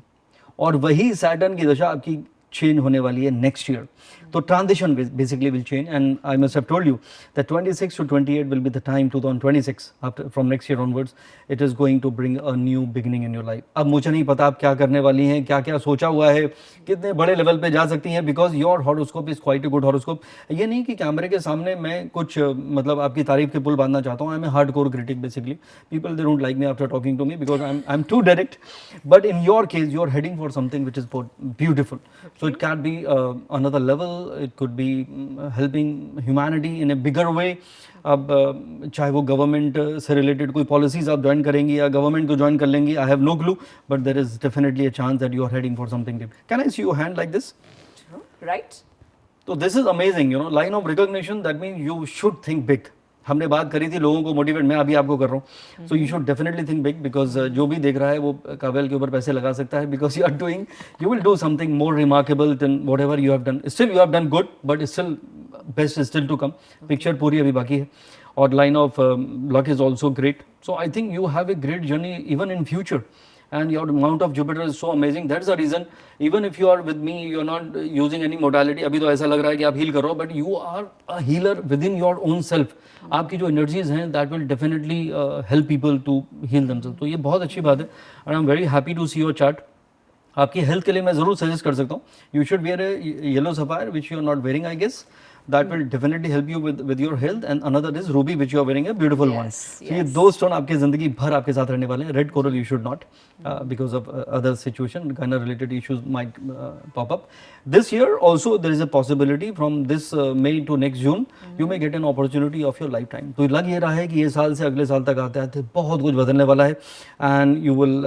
और वही सैटर्न की दशा आपकी चेंज होने वाली है नेक्स्ट ईयर. तो transition basically will change and I must have told you that 26 to 28 will be the time. 2026 after from next year onwards it is going to bring a new beginning in your life. अब मुझे नहीं पता आप क्या करने वाली हैं, क्या क्या सोचा हुआ है, कितने बड़े लेवल पे जा सकती हैं, because your horoscope is quite a good horoscope. ये नहीं कि कैमरे के सामने मैं कुछ मतलब आपकी तारीफ के पुल बांधना चाहता हूँ. I am a hardcore critic basically. People they don't like me after talking to me because I am too direct. But in your case you are heading for something which is beautiful. So it can be another level, it could be helping humanity in a bigger way. अब चाहे वो government से related कोई policies आप join करेंगी या government को join कर लेंगी, I have no clue, but there is definitely a chance that you are heading for something deep. Can I see your hand like this? Right? तो this is amazing, you know, line of recognition. That mean you should think big. हमने बात करी थी लोगों को motivate, मैं अभी आपको कर रहा हूँ. So you should definitely think big because जो भी देख रहा है वो काबिल के ऊपर पैसे लगा सकता है because you are doing, you will do something more remarkable than whatever you have done. Still you have done good but still best is still to come. Picture पूरी अभी बाकी है और line of luck is also great. So I think you have a great journey even in future, and your amount of Jupiter is so amazing. That's the reason even if you are with me, you're not using any modality. अभी तो ऐसा लग रहा है कि आप heal कर रहे हो, but you are a healer within your own self. आपकी जो energies हैं that will definitely help people to heal themselves. तो ये बहुत अच्छी बात है and I'm very happy to see your chart. आपकी हेल्थ के लिए मैं ज़रूर सजेस्ट कर सकता हूँ. You should wear a yellow sapphire which you are not wearing, I guess. That will definitely help you with your health. And another is ruby, which you are wearing, a beautiful one. So ये दो stone आपके जिंदगी भर आपके साथ रहने वाले हैं. Red coral you should not because of other situation, kind of related issues might pop up. This year also there is a possibility from this May to next June you may get an opportunity of your lifetime. तो लग ये रहा है कि ये साल से अगले साल तक आते आते बहुत कुछ बदलने वाला है and you will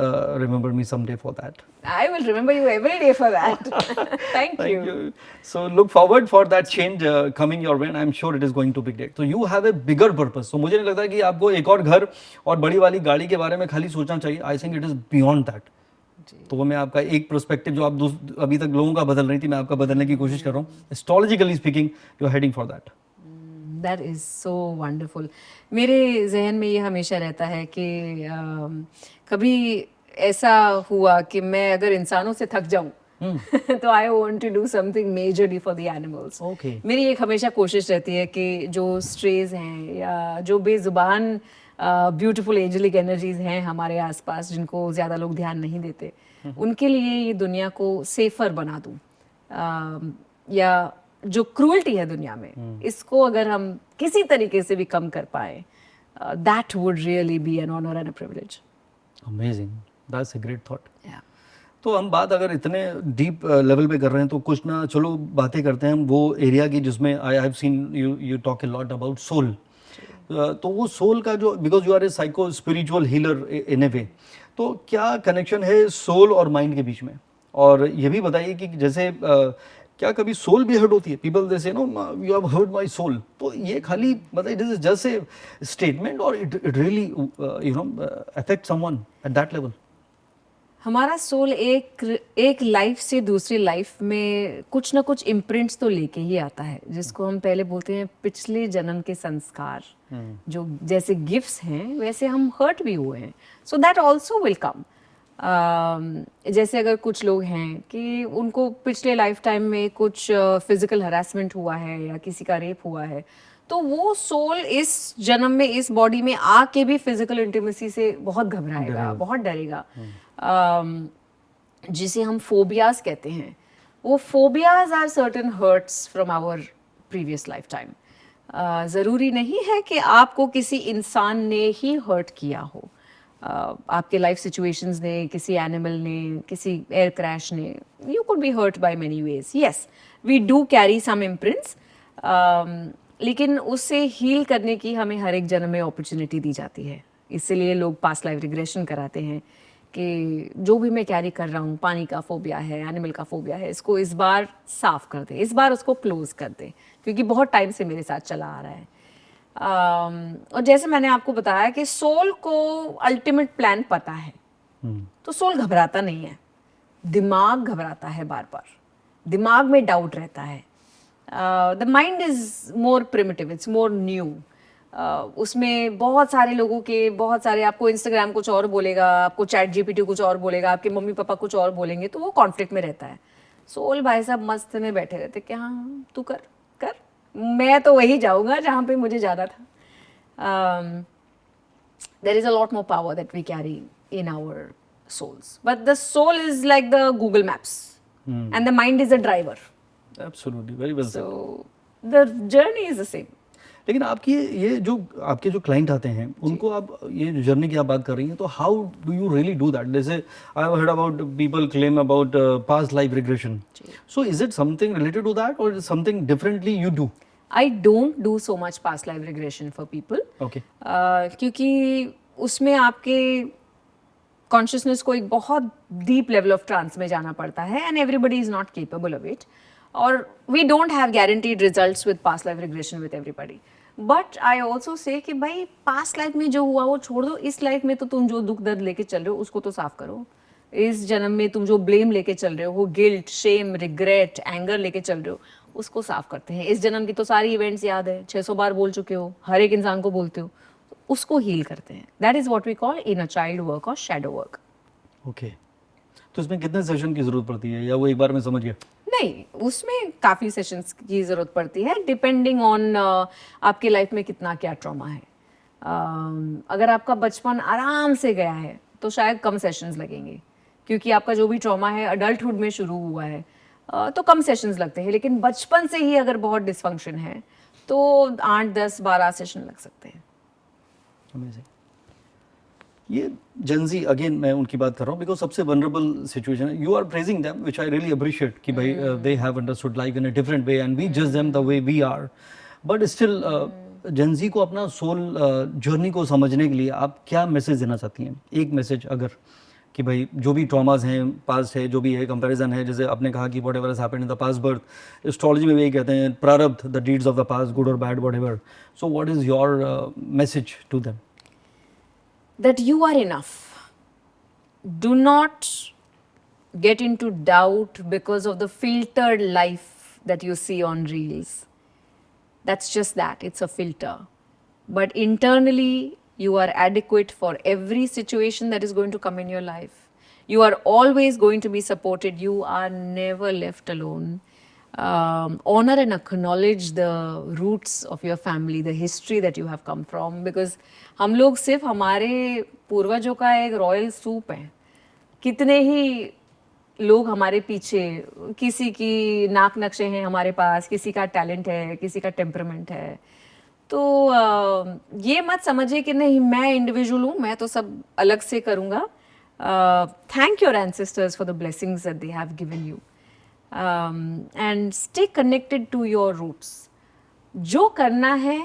remember me someday for that. I will remember you every day for that. Thank you. So look forward for that change coming your way and I'm sure it is going to be great. So you have a bigger purpose. So मुझे नहीं लगता कि आपको एक और घर और बड़ी वाली गाड़ी के बारे में खाली सोचना चाहिए. I think it is beyond that. तो वो मैं आपका एक पर्सपेक्टिव जो आप अभी तक लोगों का बदल रही थी, मैं आपका बदलने की कोशिश कर रहा हूँ. Astrologically speaking you are heading for that. That is so wonderful. मेरे जहन में ये हमेशा रहता है कि कभी ऐसा हुआ कि मैं अगर इंसानों से थक जाऊं तो I want to do something majorly for the animals. मेरी एक हमेशा कोशिश रहती है कि जो स्ट्रेज हैं या जो बेजुबान ब्यूटीफुल एंजेलिक एनर्जीज हैं हमारे आसपास जिनको ज़्यादा लोग ध्यान नहीं देते, उनके लिए ये दुनिया को सेफर बना दूं. या जो क्रूअल्टी है दुनिया में, इसको अगर हम किसी तरीके से भी कम कर पाए, that would really be an honour and a privilege. Amazing, that's a great thought. तो हम बात अगर इतने डीप लेवल पे कर रहे हैं तो कुछ ना, चलो बातें करते हैं हम वो एरिया की जिसमें I have seen you talk a lot about soul. तो वो सोल का जो, because you are a psycho spiritual healer in a way, तो क्या कनेक्शन है सोल और माइंड के बीच में? और ये भी बताइए कि जैसे क्या कभी सोल भी हर्ट होती है? People they say no you have hurt my soul. तो ये खाली मतलब it is just a statement और it really you know affect someone at that level? हमारा सोल एक लाइफ से दूसरी लाइफ में कुछ ना कुछ इम्प्रिंट्स तो लेके ही आता है, जिसको हम पहले बोलते हैं पिछले जन्म के संस्कार. जो जैसे गिफ्ट्स हैं वैसे हम हर्ट भी हुए हैं, so that also will come. जैसे अगर कुछ लोग हैं कि उनको पिछले लाइफ टाइम में कुछ फिजिकल हरासमेंट हुआ है या किसी का रेप हुआ है, तो वो सोल इस जन्म में इस बॉडी में आके भी फिजिकल इंटीमेसी से बहुत घबराएगा, बहुत डरेगा, जिसे हम फोबियाज कहते हैं। वो phobias are certain hurts from our previous lifetime. ज़रूरी नहीं है कि आपको किसी इंसान ने ही हर्ट किया हो, आपके लाइफ सिचुएशंस ने, किसी एनिमल ने, किसी एयर क्रैश ने, you could be hurt by many ways. Yes, we do carry some imprints, लेकिन उससे हील करने की हमें हर एक जन्म में अपॉर्चुनिटी दी जाती है। इसीलिए लोग पास्ट लाइफ रिग्रेशन कराते हैं कि जो भी मैं कैरी कर रहा हूँ, पानी का फोबिया है, एनिमल का फोबिया है, इसको इस बार साफ कर दे, इस बार उसको क्लोज कर दे, क्योंकि बहुत टाइम से मेरे साथ चला आ रहा है। और जैसे मैंने आपको बताया कि सोल को अल्टीमेट प्लान पता है, तो सोल घबराता नहीं है, दिमाग घबराता है बार बार, दिमाग में डाउट रहता है। The mind is more primitive, it's more new. उसमें बहुत सारे लोगों के बहुत सारे, आपको इंस्टाग्राम कुछ और बोलेगा, आपको चैट जीपीटी कुछ और बोलेगा, आपके मम्मी पापा कुछ और बोलेंगे, तो वो कॉन्फ्लिक्ट में रहता है। सोल भाई साहब मस्त में बैठे रहते कि हाँ तू कर कर, मैं तो वही जाऊंगा जहाँ पे मुझे जाना था। There is a lot more power that we carry in our souls, but the soul is like the Google Maps, and the mind is a driver. Absolutely, very well said. So the journey is the same. लेकिन आपकी ये जो आपके जो client आते हैं उनको आप ये जर्नी की आप बात कर रही हैं, तो how do you really do that? जैसे I have heard about people claim about past life regression, so is it something related to that और something differently you do? I don't do so much past life regression for people. Okay. क्योंकि उसमें आपके consciousness को एक बहुत deep level of trans में जाना पड़ता है, and everybody is not capable of it, और we don't have guaranteed results with past life regression with everybody. But I also say कि भाई पास्ट लाइफ में जो हुआ वो छोड़ दो, इस लाइफ में तो तुम जो दुख दर्द लेके चल रहे हो उसको तो साफ करो। इस जन्म में तुम जो ब्लेम लेके चल रहे हो, गिल्ट, शेम, रिग्रेट, एंगर लेके चल रहे हो, उसको साफ करते हैं। इस जन्म की तो सारी इवेंट्स याद है, 600 बार बोल चुके हो, हर एक इंसान को बोलते हो, तो उसको हील करते हैं। That is what we call inner child work और शैडो वर्क। ओके, तो इसमें कितने सेशन की जरूरत पड़ती है, या वो एक बार में समझ गया? नहीं, उसमें काफ़ी सेशंस की ज़रूरत पड़ती है, डिपेंडिंग ऑन आपके लाइफ में कितना क्या ट्रॉमा है। अगर आपका बचपन आराम से गया है तो शायद कम सेशंस लगेंगे, क्योंकि आपका जो भी ट्रॉमा है अडल्टहुड में शुरू हुआ है, तो कम सेशंस लगते हैं। लेकिन बचपन से ही अगर बहुत डिसफंक्शन है तो 8, 10, 12 सेशन लग सकते हैं। अमेजिंग। ये जेंजी, अगेन मैं उनकी बात कर रहा हूँ बिकॉज सबसे वनरेबल सिचुएशन है। You are praising them which I really appreciate कि भाई they have understood life in a different way and we जज them the way we are, but still Gen Z को अपना सोल जर्नी को समझने के लिए आप क्या मैसेज देना चाहती हैं? एक मैसेज अगर, कि भाई जो भी ट्रॉमास हैं, पास्ट है, जो भी है, कंपैरिजन है, जैसे आपने कहा कि whatever has happened in the past birth, astrology में भी यही कहते हैं प्रारब्ध, the deeds of the past, good और bad, whatever. So what is your message to them? That you are enough. Do not get into doubt because of the filtered life that you see on reels. That's just that, it's a filter. But internally, you are adequate for every situation that is going to come in your life. You are always going to be supported. You are never left alone. Honor and acknowledge the roots of your family, the history that you have come from, because हम लोग सिर्फ हमारे पूर्वजों का एक royal soup है। कितने ही लोग हमारे पीछे, किसी की नाक नक्शे हैं हमारे पास, किसी का टैलेंट है, किसी का टेम्परामेंट है। तो ये मत समझिए कि नहीं मैं इंडिविजुअल हूँ, मैं तो सब अलग से करूँगा। Thank your ancestors for the blessings that they have given you, and stay connected to your roots. जो करना है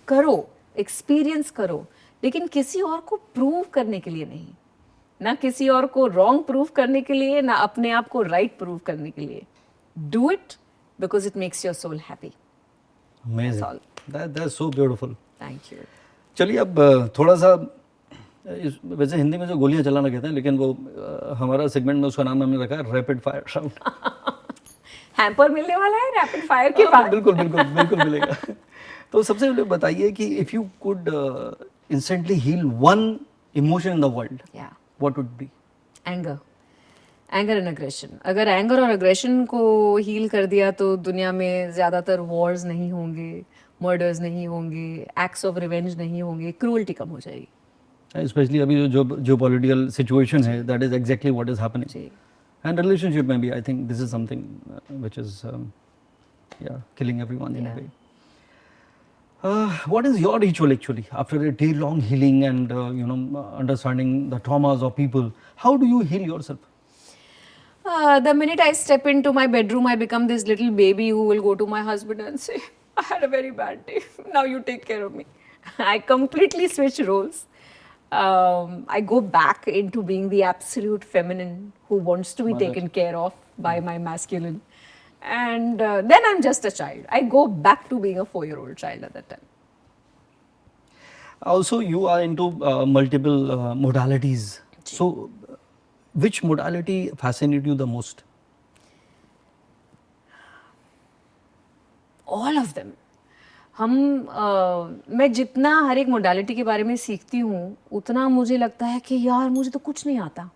करो, एक्सपीरियंस करो, लेकिन किसी और को प्रूव करने के लिए नहीं, ना किसी और को रॉन्ग प्रूव करने के लिए, ना अपने आप को राइट प्रूव करने के लिए। Do it because it makes your soul happy. Amazing. That's so beautiful. Thank you. चलिए अब थोड़ा सा वैसे हिंदी में जो गोलियां चलाना कहते हैं, लेकिन वो हमारा सेगमेंट में उसका नाम हमने रखा है रैपिड फायर राउंड। हैम्पर मिलने वाला है रैपिड फायर के बाद। बिल्कुल बिल्कुल बिल्कुल मिलेगा। तो सबसे पहले बताइए कि if you could instantly heal one emotion in the world, Yeah. What would be? Anger and aggression. अगर एंगर और अग्रेशन को हील कर दिया तो दुनिया में ज़्यादातर वॉर्स नहीं होंगे, मर्डर्स नहीं होंगे, एक्ट्स ऑफ रिवेंज नहीं होंगे, क्रूअल्टी कम हो जाएगी. स्पेशली अभी जो पॉलिटिकल सिचुएशन है, that is exactly what is happening. जी. एंड रिलेशनशिप में भी I think this is something which is yeah killing everyone in a way. What is your ritual actually after a day long healing and understanding the traumas of people? How do you heal yourself? The minute I step into my bedroom, I become this little baby who will go to my husband and say, I had a very bad day. Now you take care of me. I completely switch roles. I go back into being the absolute feminine who wants to be Mother. taken care of by my masculine. And then I'm just a child. I go back to being a 4-year-old child at that time. Also, you are into multiple modalities. So, which modality fascinates you the most? All of them. मैं जितना हर एक modality के बारे में सीखती हूँ उतना मुझे लगता है कि यार मुझे तो कुछ नहीं आता.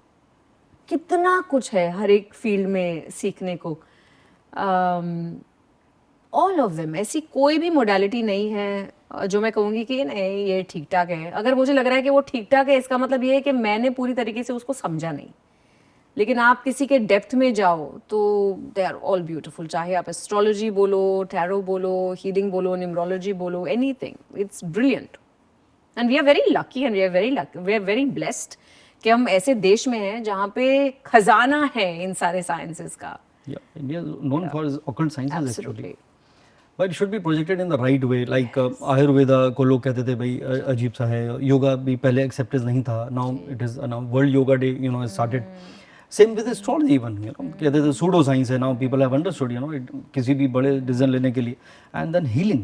कितना कुछ है हर एक फील्ड में सीखने को. All of them. ऐसी कोई भी मोडालिटी नहीं है जो मैं कहूँगी कि नहीं ये ठीक ठाक है. अगर मुझे लग रहा है कि वो ठीक ठाक है इसका मतलब ये है कि मैंने पूरी तरीके से उसको समझा नहीं. लेकिन आप किसी के डेप्थ में जाओ तो दे आर ऑल ब्यूटीफुल. चाहे आप एस्ट्रोलॉजी बोलो, टैरो बोलो, हीलिंग बोलो, न्यूमरोलॉजी बोलो, anything. It's brilliant. And we are very lucky and we are very blessed कि हम ऐसे देश में हैं जहाँ पे खजाना है इन सारे साइंसेस का. Yeah, India is known for its occult sciences Absolutely. actually. But it should be projected in the right way. Like Ayurveda को लोग कहते थे भाई अजीब सा है. योगा भी पहले accepted नहीं था. Now it is now World Yoga Day has started. Same with astrology even. कहते थे pseudo science है. Now people have understood. किसी भी बड़े decision लेने के लिए. And then healing.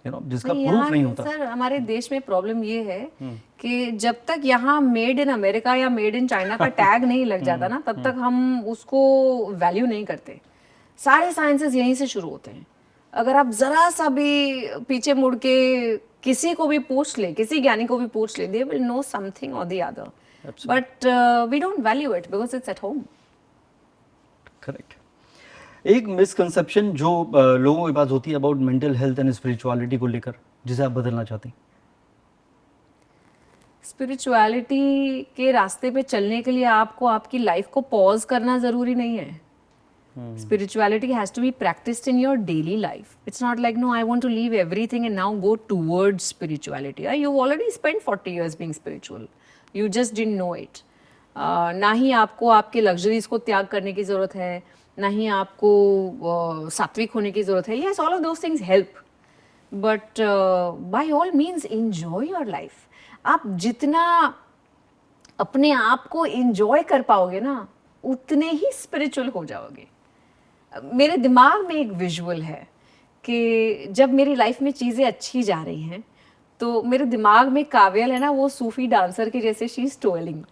जिसका प्रूफ नहीं होता. सर हमारे देश में प्रॉब्लम ये है कि जब तक यहाँ मेड इन अमेरिका या मेड इन चाइना का टैग नहीं लग जाता ना तब तक हम उसको वैल्यू नहीं करते. सारे साइंसेस यहीं से शुरू होते हैं. अगर आप जरा सा भी पीछे मुड़ के किसी को भी पूछ ले, किसी ज्ञानी को भी पूछ ले, दे विल नो समथिंग और the other. But we don't value it because it's at home. Correct. एक मिसकंसेप्शन जो लोगों के पास होती है about mental health and spirituality को लेकर जिसे आप बदलना चाहते हैं. स्पिरिचुअलिटी के रास्ते पे चलने के लिए आपको आपकी लाइफ को पॉज करना जरूरी नहीं है. Spirituality has to be practiced in your daily life. It's not like, no, I want to leave everything and now go towards spirituality. You've already spent 40 years being spiritual. You just didn't know it. ना ही आपको आपके luxuries को त्याग करने की ज़रूरत है, ना ही आपको सात्विक होने की ज़रूरत है. Yes, all of those things help. But by all means, enjoy your life. आप जितना अपने आप को enjoy कर पाओगे ना, उतने ही spiritual हो जाओगे. मेरे दिमाग में एक विजुअल है कि जब मेरी लाइफ में चीज़ें अच्छी जा रही हैं तो मेरे दिमाग में काव्यल है ना, वो सूफी डांसर के जैसे she is toiling.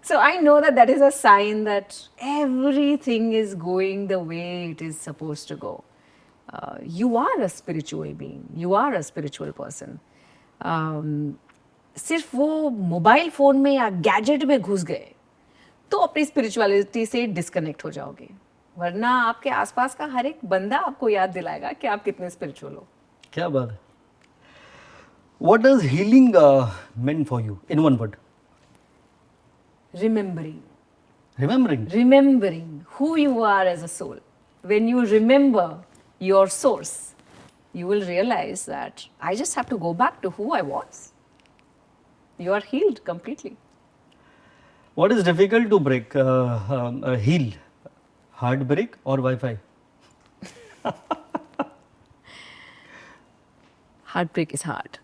So I know that that is a sign that everything is going the way it is suppose to go. You are a spiritual being, you are a spiritual person. सिर्फ वो mobile phone में या gadget में घुस गए तो अपनी spirituality से डिस्कनेक्ट हो जाओगे. वरना आपके आसपास का हर एक बंदा आपको याद दिलाएगा कि आप कितने स्पिरिचुअल हो. क्या बात है. What does healing mean for you in one word? Remembering. Remembering. Remembering who you are as a soul. When you remember your source, you will realize that I just have to go back to who I was. You are healed completely. What is difficult to break, heal? Heartbreak or Wi-Fi? Heartbreak is hard.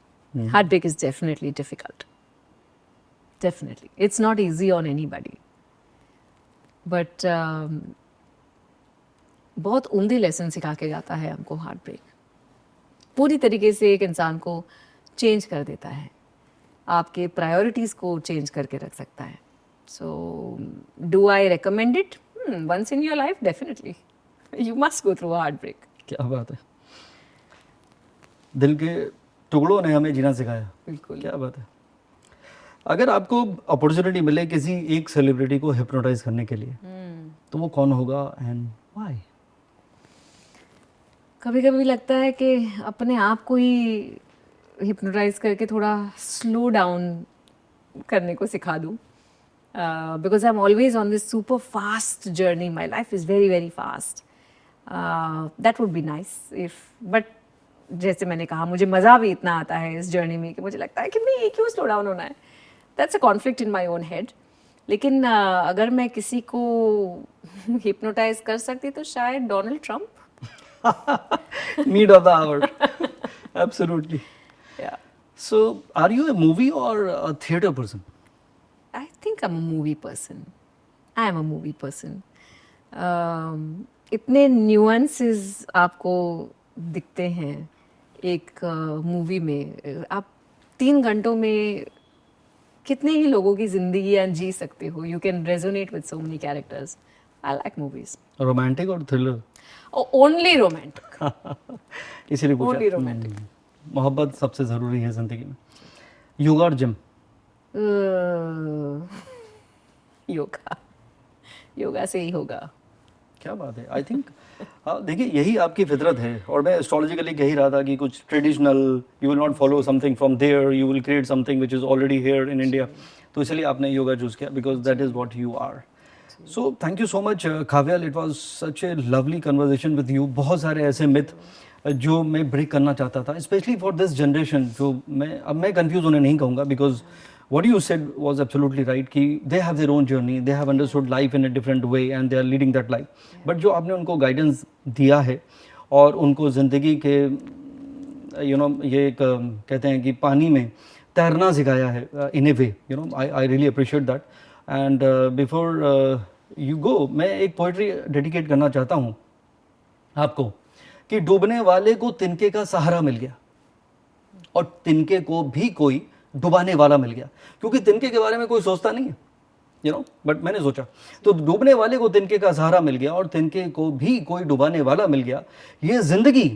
Heartbreak is definitely difficult. Definitely. It's not easy on anybody. But बहुत उम्दे lesson सिखा के जाता है हमको heartbreak. पूरी तरीके से एक इंसान को चेंज कर देता है. आपके प्रायोरिटीज़ को चेंज करके रख सकता है. So, do I recommend it? Once in your life, definitely. You must go through a heartbreak. क्या बात है. दिल के टुकड़ों ने हमें जीना सिखाया. बिल्कुल. क्या बात है. अगर आपको अपॉर्चुनिटी मिले किसी एक सेलिब्रिटी को हिप्नोटाइज करने के लिए, तो वो कौन होगा एंड व्हाई? कभी कभी लगता है कि अपने आप को ही हिप्नोटाइज करके थोड़ा स्लो डाउन करने को सिखा दूँ, because I am always on this super fast journey, my life is very very fast. That would be nice if, but जैसे मैंने कहा मुझे मज़ा भी इतना आता है इस जर्नी में कि मुझे लगता है कि नहीं क्यों स्लो डाउन होना है. That's a conflict in my own head. लेकिन अगर मैं किसी को हिप्नोटाइज कर सकती तो शायद Donald Trump. Need of the hour. Absolutely. Yeah. So, are you a movie or a theater person? I think I'm a movie person. I am a movie person. इतने न्यूएंसेस आपको दिखते हैं एक मूवी में. आप 3 घंटों में कितने ही लोगों की जिंदगियां जी सकते हो. You can resonate with so many characters. I like movies. Romantic और थ्रिलर? Only romantic. इसीलिए पूछा. Only romantic. मोहब्बत सबसे ज़रूरी है ज़िंदगी में. योगा और जिम? योगा. योगा से ही होगा. क्या बात है. आई थिंक देखिए यही आपकी फितरत है. और मैं एस्ट्रोलॉजिकली कह ही रहा था कि कुछ traditional, you will not follow something from there, you will create something which is already here in India. तो इसलिए आपने योगा चूज़ किया because that is what you are. So thank you so much Kavyal. It was such a lovely conversation with you. बहुत सारे ऐसे myth जो मैं break करना चाहता था, स्पेशली फॉर दिस जनरेशन. जो मैं कंफ्यूज होने नहीं कहूँगा because what you said was absolutely right कि they have their own journey, they have understood life in a different way and they are leading that life. But जो आपने उनको guidance दिया है और उनको ज़िंदगी के ये एक कहते हैं कि पानी में तैरना सिखाया है in a way, I really appreciate that. And before you go, मैं एक poetry dedicate करना चाहता हूँ आपको कि डूबने वाले को तिनके का सहारा मिल गया और तिनके को भी कोई डुबाने वाला मिल गया. क्योंकि तिनके के बारे में कोई सोचता नहीं है, बट मैंने सोचा तो डूबने वाले को तिनके का सहारा मिल गया और तिनके को भी कोई डुबाने वाला मिल गया. ये जिंदगी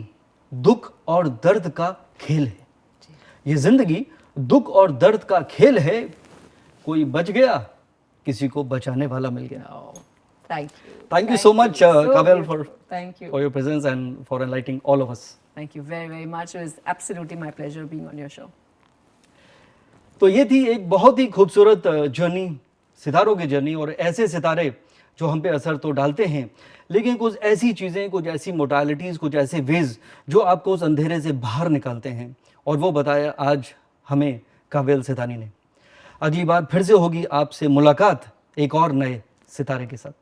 दुख और दर्द का खेल है. ये जिंदगी दुख और दर्द का खेल है. कोई बच गया, किसी को बचाने वाला मिल गया. Thank you so much, Kavel, for your presence and for enlightening all of us. Thank you very very much. It was absolutely my pleasure being on your show. तो ये थी एक बहुत ही खूबसूरत जर्नी, सितारों की जर्नी. और ऐसे सितारे जो हम पे असर तो डालते हैं, लेकिन कुछ ऐसी चीज़ें, कुछ ऐसी मोडालिटीज़, कुछ ऐसे वेज जो आपको उस अंधेरे से बाहर निकालते हैं. और वो बताया आज हमें काव्यल सेतानी ने. अगली बार फिर से होगी आपसे मुलाकात एक और नए सितारे के साथ.